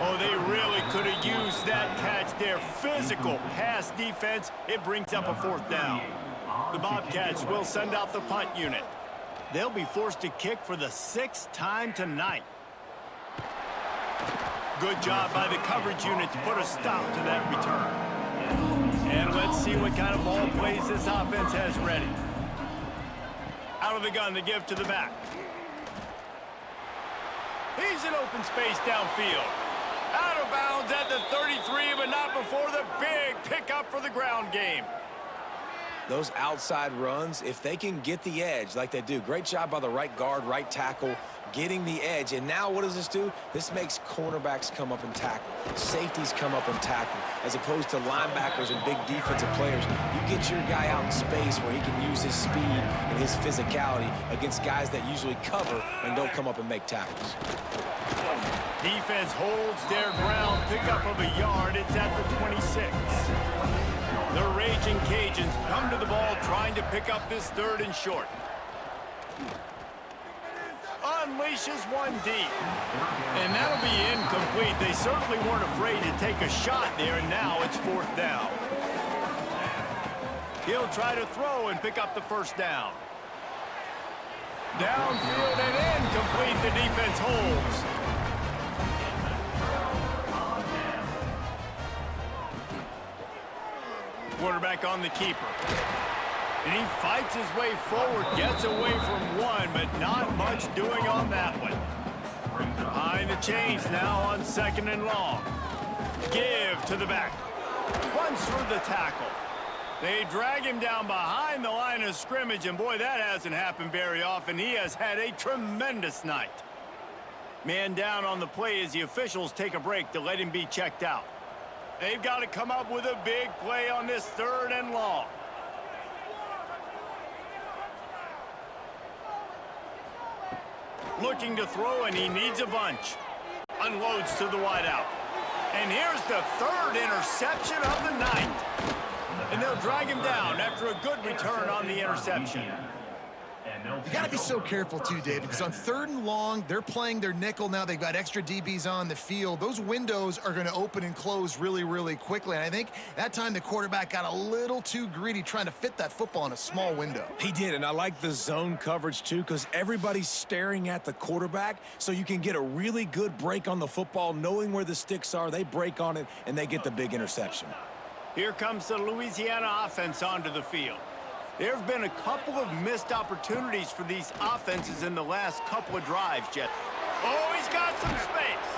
Oh, they really could have used that catch there. Physical pass defense. It brings up a 4th down. The Bobcats will send out the punt unit. They'll be forced to kick for the 6th time tonight. Good job by the coverage unit to put a stop to that return. And let's see what kind of ball plays this offense has ready. Out of the gun to give to the back. He's in open space downfield. Out of bounds at the 33, but not before the big pickup for the ground game. Those outside runs, if they can get the edge like they do, great job by the right guard, right tackle, getting the edge. And now what does this do? This makes cornerbacks come up and tackle. Safeties come up and tackle. As opposed to linebackers and big defensive players, you get your guy out in space where he can use his speed and his physicality against guys that usually cover and don't come up and make tackles. Defense holds their ground, pickup of a yard. It's at the 26. The Ragin' Cajuns come to the ball trying to pick up this 3rd and short. Unleashes one deep. And that'll be incomplete. They certainly weren't afraid to take a shot there, and now it's 4th down. He'll try to throw and pick up the 1st down. Downfield and incomplete. The defense holds. Quarterback on the keeper. And he fights his way forward, gets away from one, but not much doing on that one. Behind the chains now on 2nd and long. Give to the back. Runs through the tackle. They drag him down behind the line of scrimmage, and boy, that hasn't happened very often. He has had a tremendous night. Man down on the play as the officials take a break to let him be checked out. They've got to come up with a big play on this 3rd and long. Looking to throw, and he needs a bunch. Unloads to the wideout. And here's the 3rd interception of the night. And they'll drag him down after a good return on the interception. You got to be so careful, too, Dave, because on 3rd and long, they're playing their nickel now. They've got extra DBs on the field. Those windows are going to open and close really, really quickly. And I think that time the quarterback got a little too greedy trying to fit that football in a small window. He did, and I like the zone coverage, too, because everybody's staring at the quarterback, so you can get a really good break on the football, knowing where the sticks are. They break on it, and they get the big interception. Here comes the Louisiana offense onto the field. There have been a couple of missed opportunities for these offenses in the last couple of drives, Jet. Oh, he's got some space.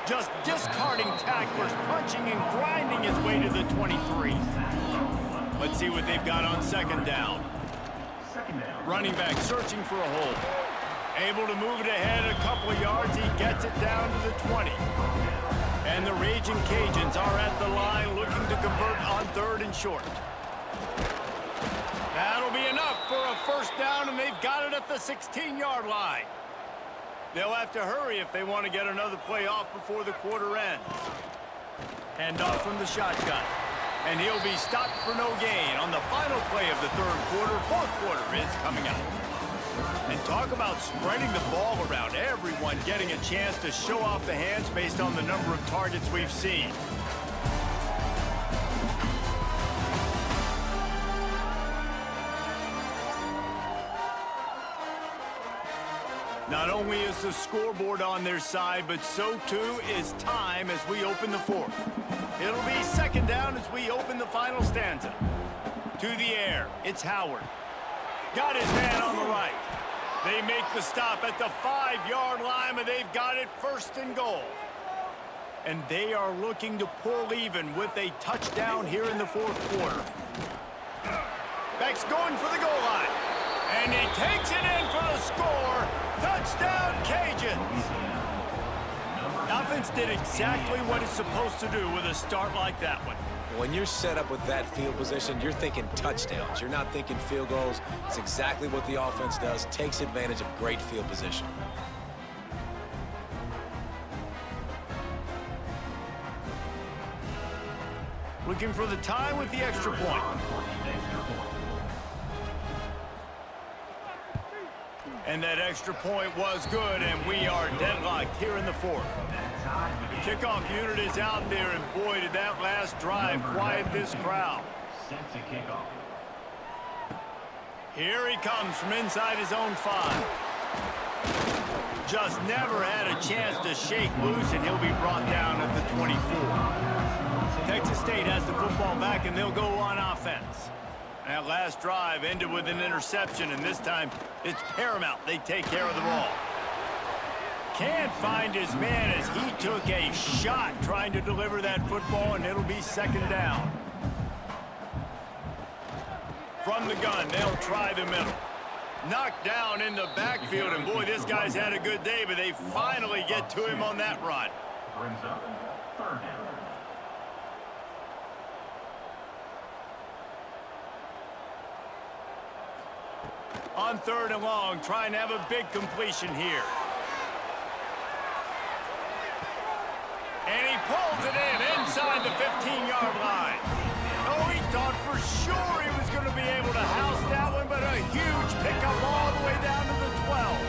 Just discarding tacklers, punching and grinding his way to the 23. Let's see what they've got on 2nd down. Running back searching for a hole. Able to move it ahead a couple of yards. He gets it down to the 20. And the Ragin' Cajuns are at the line looking to convert on 3rd and short. That'll be enough for a 1st down, and they've got it at the 16-yard line. They'll have to hurry if they want to get another play off before the quarter ends. Hand off from the shotgun. And he'll be stopped for no gain on the final play of the third quarter. Fourth quarter is coming up. And talk about spreading the ball around. Everyone getting a chance to show off the hands based on the number of targets we've seen. Not only is the scoreboard on their side, but so too is time as we open the fourth. It'll be second down as we open the final stanza. To the air, it's Howard. Got his man on the right. They make the stop at the 5-yard line, but they've got it first and goal. And they are looking to pull even with a touchdown here in the fourth quarter. Beck's going for the goal line. And he takes it in for the score. Touchdown, Cajuns. The offense did exactly what it's supposed to do with a start like that one. When you're set up with that field position, you're thinking touchdowns. You're not thinking field goals. It's exactly what the offense does. Takes advantage of great field position. Looking for the tie with the extra point. And that extra point was good, and we are deadlocked here in the fourth. The kickoff unit is out there, and boy, did that last drive quiet this crowd. Here he comes from inside his own 5. Just never had a chance to shake loose, and he'll be brought down at the 24. Texas State has the football back, and they'll go on offense. That last drive ended with an interception, and this time it's paramount they take care of the ball. Can't find his man as he took a shot trying to deliver that football, and it'll be second down. From the gun, they'll try the middle. Knocked down in the backfield, and boy, this guy's had a good day, but they finally get to him on that run. Brings up third down. On third and long, trying to have a big completion here. And he pulls it in inside the 15-yard line. Oh, he thought for sure he was going to be able to house that one, but a huge pickup all the way down to the 12.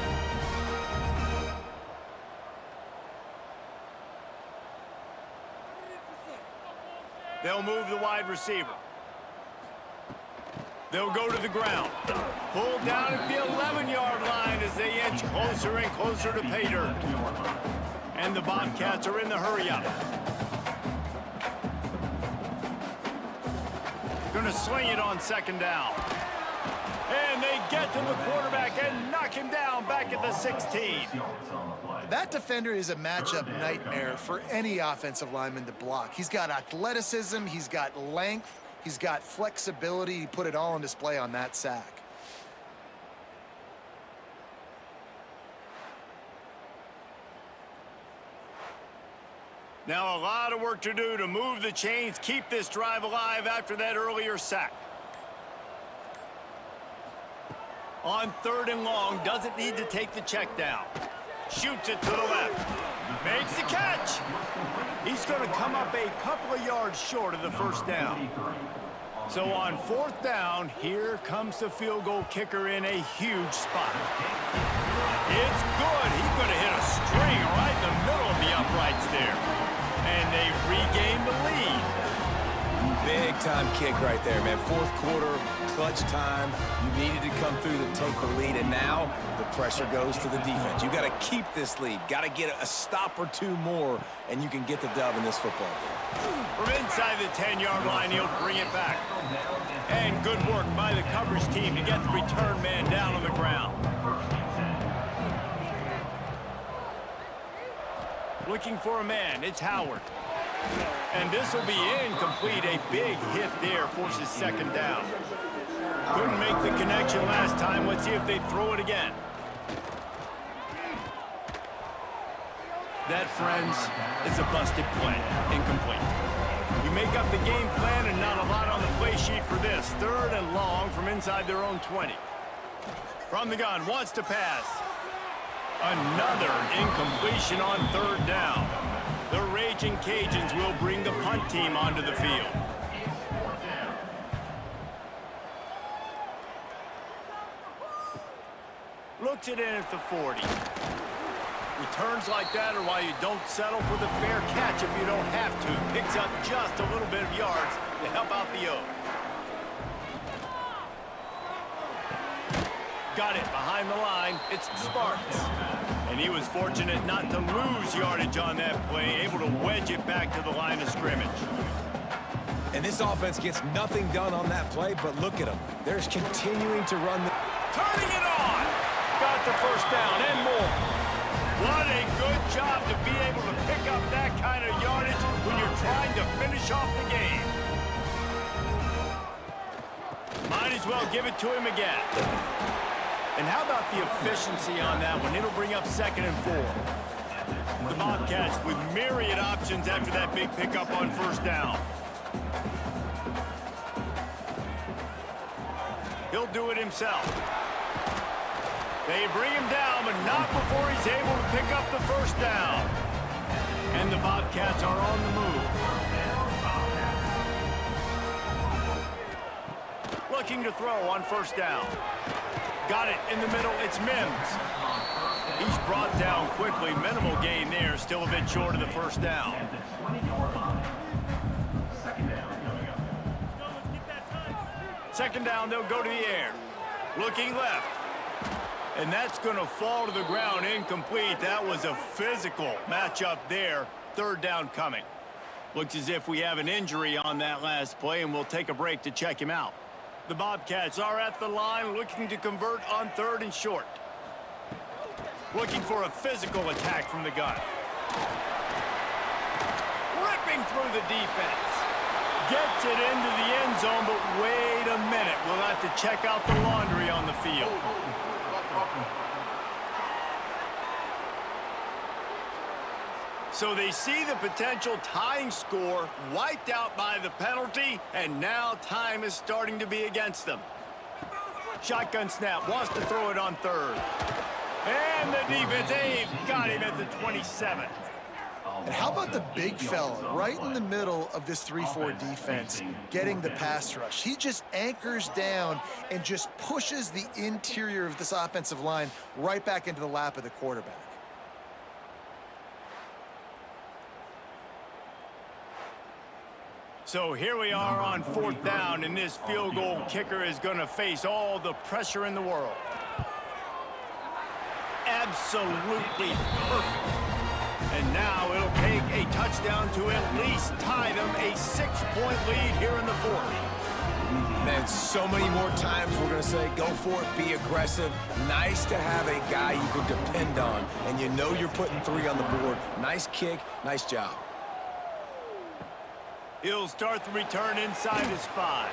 They'll move the wide receiver. They'll go to the ground. Pulled down at the 11-yard line as they inch closer and closer to pay dirt. And the Bobcats are in the hurry-up. Gonna swing it on second down. And they get to the quarterback and knock him down back at the 16. That defender is a matchup nightmare for any offensive lineman to block. He's got athleticism, he's got length, he's got flexibility. He put it all on display on that sack. Now a lot of work to do to move the chains, keep this drive alive after that earlier sack. On third and long, doesn't need to take the check down. Shoots it to the left. Makes the catch. He's going to come up a couple of yards short of the first down. So on fourth down, here comes the field goal kicker in a huge spot. It's good. He's going to hit a string right in the middle of the uprights there. And they've regained the lead. Big-time kick right there, man. Fourth quarter, clutch time. You needed to come through to take the lead, and now the pressure goes to the defense. You got to keep this lead. Got to get a stop or two more, and you can get the dub in this football game. From inside the 10-yard line, he'll bring it back. And good work by the coverage team to get the return man down on the ground. Looking for a man, it's Howard. And this will be incomplete. A big hit there forces second down. Couldn't make the connection last time. Let's see if they throw it again. That, friends, is a busted play. Incomplete. You make up the game plan and not a lot on the play sheet for this. Third and long from inside their own 20. From the gun, wants to pass. Another incompletion on third down. The Ragin' Cajuns will bring the punt team onto the field. Looks it in at the 40. Returns like that are why you don't settle for the fair catch if you don't have to. Picks up just a little bit of yards to help out the O. Got it behind the line. It's Sparks. And he was fortunate not to lose yardage on that play, able to wedge it back to the line of scrimmage. And this offense gets nothing done on that play, but look at them. They're continuing to run the... Turning it on! Got the first down and more. What a good job to be able to pick up that kind of yardage when you're trying to finish off the game. Might as well give it to him again. And how about the efficiency on that one? It'll bring up 2nd and 4. The Bobcats with myriad options after that big pickup on first down. He'll do it himself. They bring him down, but not before he's able to pick up the first down. And the Bobcats are on the move. Looking to throw on first down. Got it in the middle. It's Mims. He's brought down quickly. Minimal gain there. Still a bit short of the first down. Second down, they'll go to the air. Looking left. And that's going to fall to the ground incomplete. That was a physical matchup there. Third down coming. Looks as if we have an injury on that last play, and we'll take a break to check him out. The Bobcats are at the line looking to convert on 3rd and short. Looking for a physical attack from the gun. Ripping through the defense. Gets it into the end zone, but wait a minute. We'll have to check out the laundry on the field. So they see the potential tying score wiped out by the penalty, and now time is starting to be against them. Shotgun snap, wants to throw it on 3rd. And the defense, they've got him at the 27. And how about the big fella right in the middle of this 3-4 defense getting the pass rush? He just anchors down and just pushes the interior of this offensive line right back into the lap of the quarterback. So here we are on 4th down, and this field goal kicker is going to face all the pressure in the world. Absolutely perfect. And now it'll take a touchdown to at least tie them a 6-point lead here in the 4th. Man, so many more times we're going to say, go for it, be aggressive. Nice to have a guy you can depend on, and you know you're putting 3 on the board. Nice kick, nice job. He'll start the return inside his 5.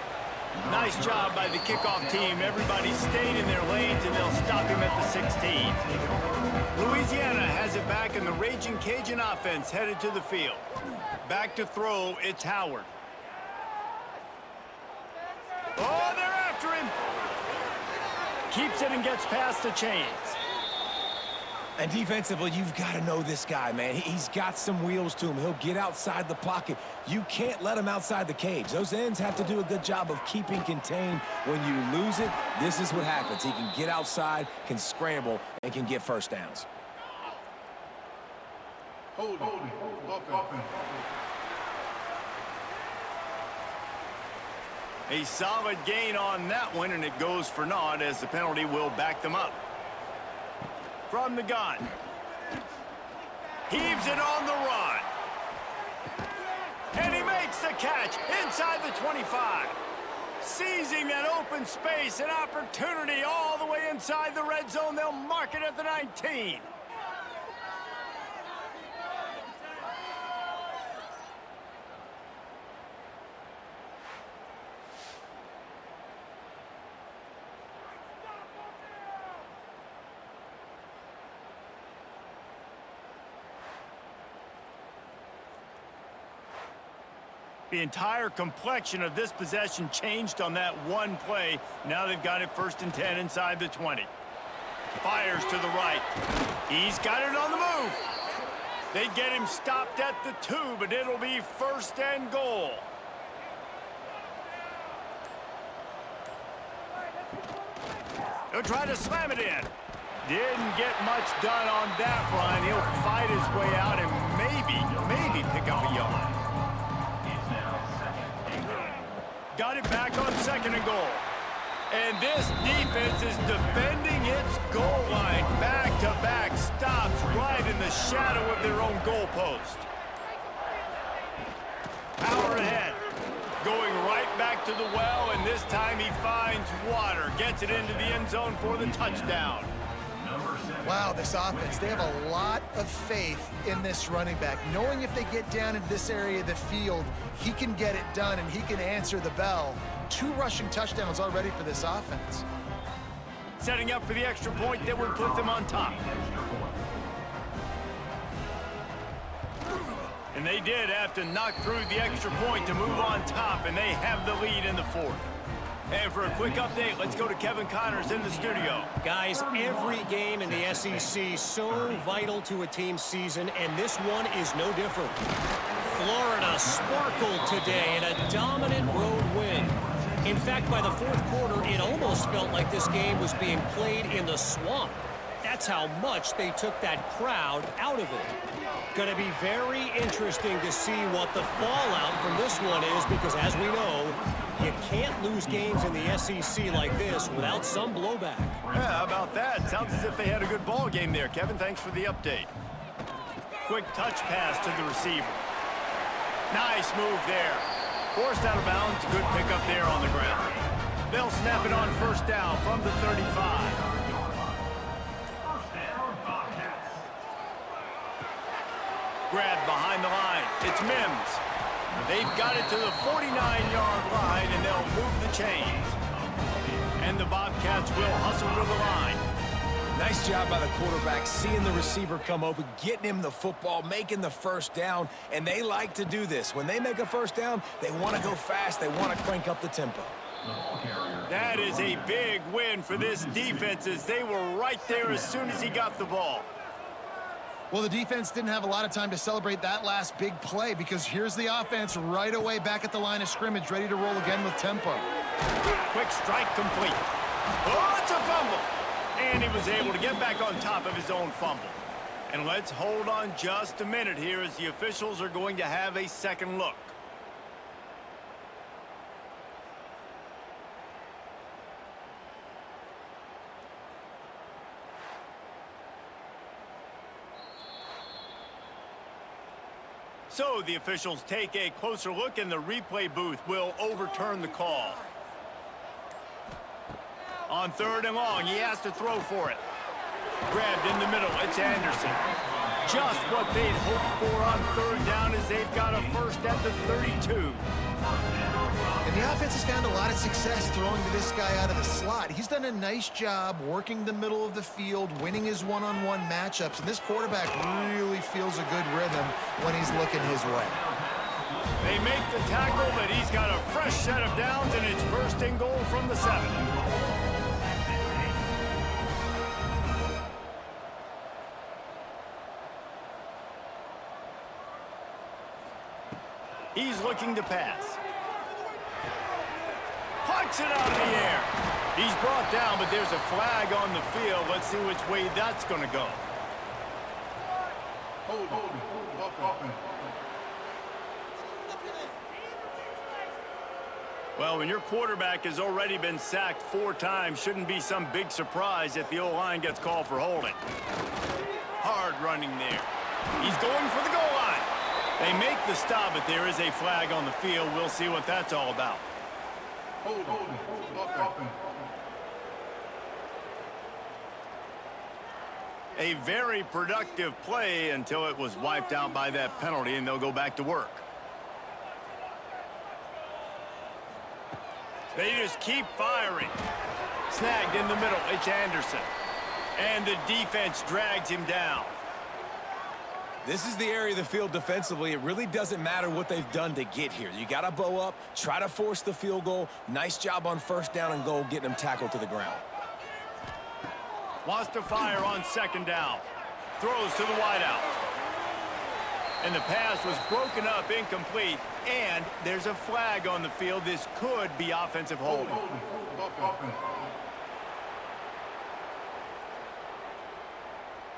Nice job by the kickoff team. Everybody stayed in their lanes, and they'll stop him at the 16. Louisiana has it back, and the Ragin' Cajun offense headed to the field. Back to throw, it's Howard. Oh, they're after him. Keeps it and gets past the chains. And defensively, you've got to know this guy, man. He's got some wheels to him. He'll get outside the pocket. You can't let him outside the cage. Those ends have to do a good job of keeping contained. When you lose it, this is what happens. He can get outside, can scramble, and can get first downs. Hold it. A solid gain on that one, and it goes for naught as the penalty will back them up. From the gun. Heaves it on the run. And he makes the catch inside the 25. Seizing that open space, an opportunity all the way inside the red zone. They'll mark it at the 19. The entire complexion of this possession changed on that one play. Now they've got it 1st and 10 inside the 20. Fires to the right. He's got it on the move. They get him stopped at the 2, but it'll be 1st and goal. He'll try to slam it in. Didn't get much done on that run. He'll fight his way out and maybe pick up a yard. Got it back on 2nd and goal. And this defense is defending its goal line. Back-to-back stops right in the shadow of their own goalpost. Power ahead. Going right back to the well, and this time he finds water. Gets it into the end zone for the touchdown. Wow, this offense, they have a lot of faith in this running back. Knowing if they get down into this area of the field, he can get it done and he can answer the bell. 2 rushing touchdowns already for this offense. Setting up for the extra point that will put them on top. And they did have to knock through the extra point to move on top, and they have the lead in the 4th. And for a quick update, let's go to Kevin Connors in the studio. Guys, every game in the SEC so vital to a team's season, and this one is no different. Florida sparkled today in a dominant road win. In fact, by the 4th quarter, it almost felt like this game was being played in the swamp. That's how much they took that crowd out of it. Going to be very interesting to see what the fallout from this one is, because as we know, you can't lose games in the SEC like this without some blowback. Yeah, how about that? Sounds as if they had a good ball game there. Kevin, thanks for the update. Quick touch pass to the receiver. Nice move there. Forced out of bounds. Good pickup there on the ground. They'll snap it on 1st down from the 35. Grab behind the line. It's Mims. They've got it to the 49-yard line, and they'll move the chains. And the Bobcats will hustle to the line. Nice job by the quarterback, seeing the receiver come open, getting him the football, making the 1st down, and they like to do this. When they make a 1st down, they want to go fast. They want to crank up the tempo. That is a big win for this defense, as they were right there as soon as he got the ball. Well, the defense didn't have a lot of time to celebrate that last big play, because here's the offense right away back at the line of scrimmage, ready to roll again with tempo. Quick strike complete. Oh, it's a fumble. And he was able to get back on top of his own fumble. And let's hold on just a minute here, as the officials are going to have a 2nd look. So the officials take a closer look, and the replay booth will overturn the call. On 3rd and long, he has to throw for it. Grabbed in the middle, it's Anderson. Just what they'd hoped for on 3rd down, as they've got a 1st at the 32. And the offense has found a lot of success throwing to this guy out of the slot. He's done a nice job working the middle of the field, winning his one-on-one matchups, and this quarterback really feels a good rhythm when he's looking his way. They make the tackle, but he's got a fresh set of downs, and it's 1st and goal from the 7. He's looking to pass. Pucks it out of the air. He's brought down, but there's a flag on the field. Let's see which way that's going to go. Hold it. Up in. Well, when your quarterback has already been sacked 4 times, shouldn't be some big surprise if the O-line gets called for holding. Hard running there. He's going for the goal line. They make the stop, but there is a flag on the field. We'll see what that's all about. Hold it. Up in. A very productive play until it was wiped out by that penalty, and they'll go back to work. They just keep firing. Snagged in the middle, it's Anderson. And the defense drags him down. This is the area of the field defensively. It really doesn't matter what they've done to get here. You got to bow up, try to force the field goal. Nice job on 1st down and goal, getting them tackled to the ground. Wants to fire on 2nd down. Throws to the wideout. And the pass was broken up, incomplete, and there's a flag on the field. This could be offensive holding. Offense.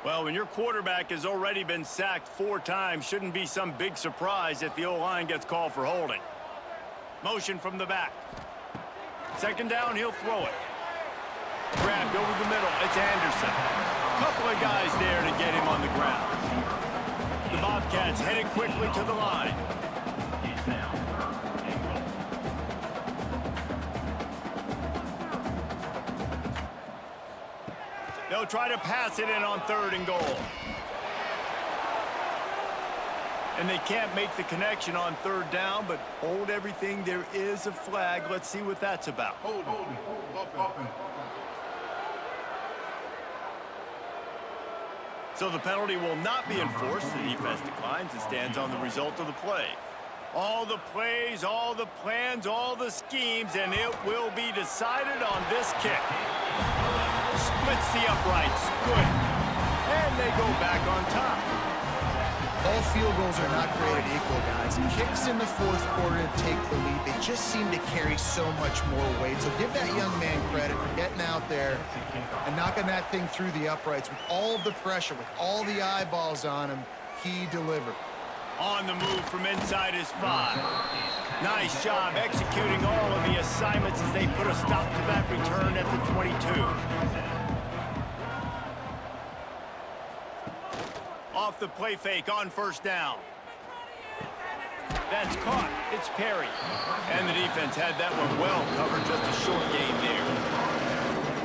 Well, when your quarterback has already been sacked 4 times, shouldn't be some big surprise if the O-line gets called for holding. Motion from the back. Second down, he'll throw it. Grabbed over the middle, it's Anderson. Couple of guys there to get him on the ground. The Bobcats headed quickly to the line. They'll try to pass it in on 3rd and goal. And they can't make the connection on 3rd down, but hold everything. There is a flag. Let's see what that's about. Offense. So the penalty will not be enforced. The defense declines and stands on the result of the play. All the plays, all the plans, all the schemes, and it will be decided on this kick. Splits the uprights. Good. And they go back on top. All field goals are not created equal, guys. Kicks in the 4th quarter to take the lead. They just seem to carry so much more weight. So give that young man credit for getting out there and knocking that thing through the uprights with all of the pressure, with all the eyeballs on him. He delivered. On the move from inside his 5. Nice job executing all of the assignments as they put a stop to that return at the 22. Off the play fake on 1st down. That's caught. It's Perry. And the defense had that one well covered. Just a short gain there.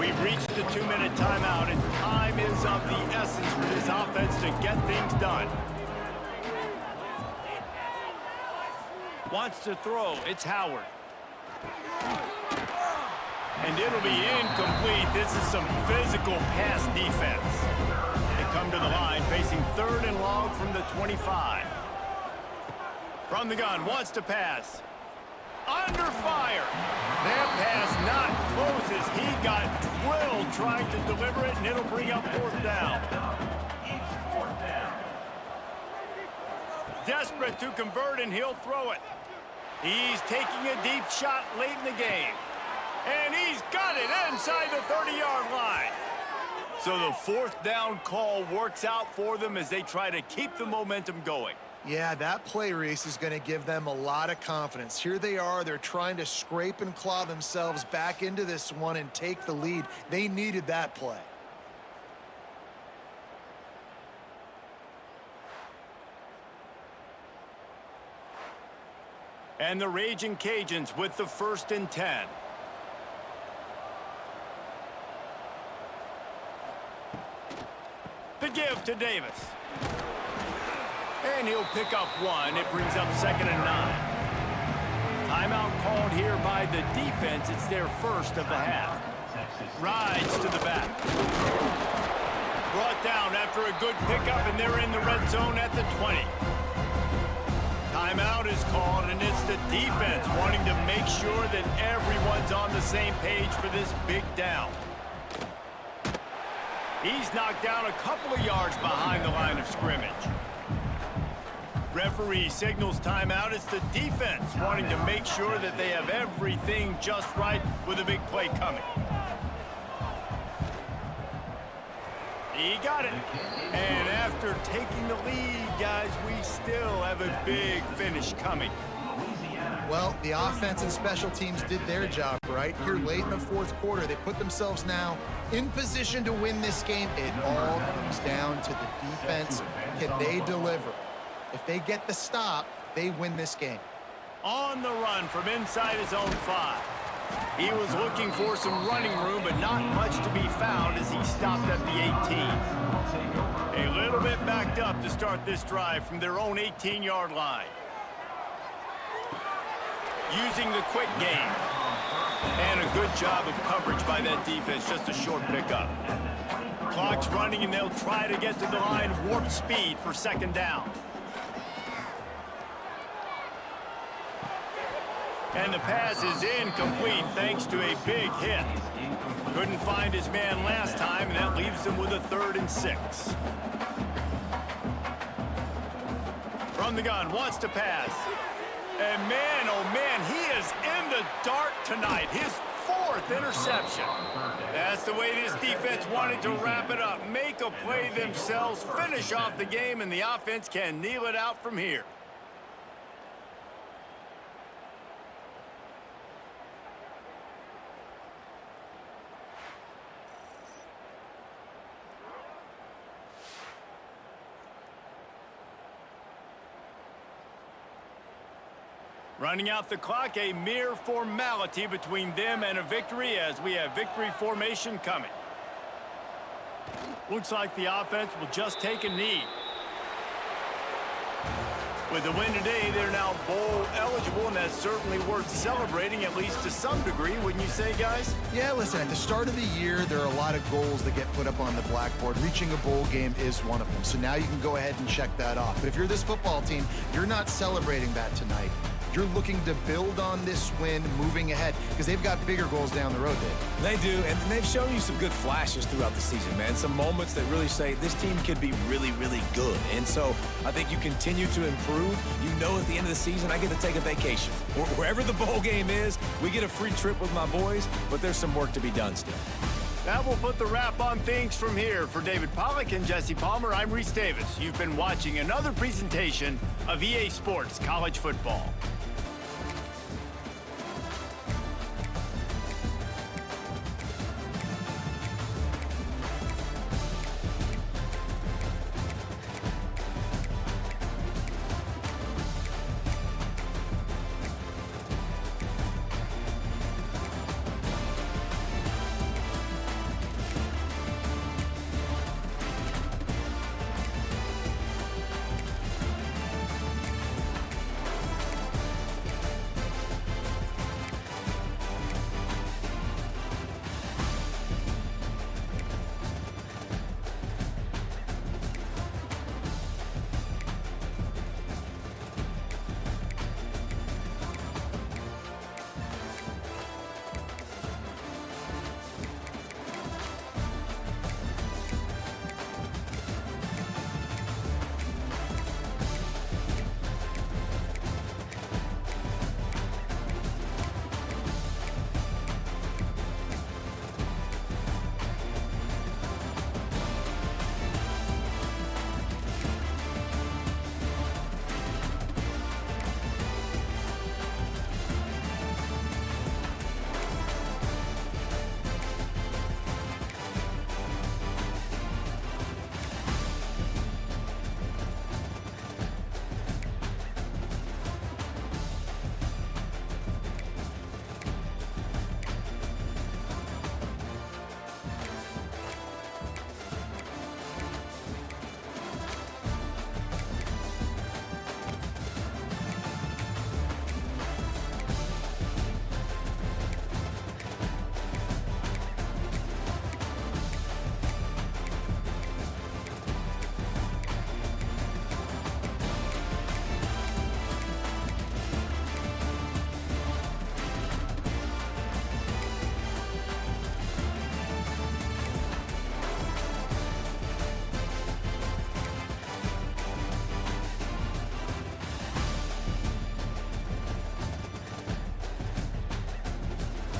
We've reached the 2-minute timeout, and time is of the essence for this offense to get things done. Wants to throw. It's Howard. And it'll be incomplete. This is some physical pass defense. They come to the line facing 3rd and long from the 25. From the gun, wants to pass. Under fire. That pass not close as he got drilled trying to deliver it, and it'll bring up 4th down. Desperate to convert, and he'll throw it. He's taking a deep shot late in the game. And he's got it inside the 30-yard line. So the 4th down call works out for them as they try to keep the momentum going. Yeah, that play, Reese, is going to give them a lot of confidence. Here they are. They're trying to scrape and claw themselves back into this one and take the lead. They needed that play. And the Ragin' Cajuns with the 1st and 10. The give to Davis. And he'll pick up 1. It brings up 2nd and 9. Timeout called here by the defense. It's their 1st of the half. Rides to the back. Brought down after a good pickup, and they're in the red zone at the 20. Timeout is called, and it's the defense wanting to make sure that everyone's on the same page for this big down. He's knocked down a couple of yards behind the line of scrimmage. Referee signals timeout. It's the defense wanting to make sure that they have everything just right with a big play coming. He got it. And after taking the lead, guys, we still have a big finish coming. Well, the offense and special teams did their job, right? Here late in the 4th quarter, they put themselves now in position to win this game. It all comes down to the defense. Can they deliver? If they get the stop, they win this game. On the run from inside his own 5. He was looking for some running room, but not much to be found as he stopped at the 18. A little bit backed up to start this drive from their own 18-yard line. Using the quick game. And a good job of coverage by that defense, just a short pickup. Clock's running, and they'll try to get to the line warp speed for 2nd down. And the pass is incomplete thanks to a big hit. Couldn't find his man last time, and that leaves him with a 3rd and 6. from the gun, wants to pass. And man, oh man, he is in the dark tonight. His 4th interception. That's the way this defense wanted to wrap it up. Make a play themselves, finish off the game, and the offense can kneel it out from here. Running out the clock, a mere formality between them and a victory as we have victory formation coming. Looks like the offense will just take a knee. With the win today, they're now bowl eligible, and that's certainly worth celebrating, at least to some degree, wouldn't you say, guys? Yeah, listen, at the start of the year, there are a lot of goals that get put up on the blackboard. Reaching a bowl game is one of them. So now you can go ahead and check that off. But if you're this football team, you're not celebrating that tonight. You're looking to build on this win moving ahead because they've got bigger goals down the road, Dave. They do, and they've shown you some good flashes throughout the season, man. Some moments that really say this team could be really, really good. And so I think you continue to improve. You know at the end of the season, I get to take a vacation. Wherever the bowl game is, we get a free trip with my boys, but there's some work to be done still. That will put the wrap on things from here. For David Pollack and Jesse Palmer, I'm Reese Davis. You've been watching another presentation of EA Sports College Football.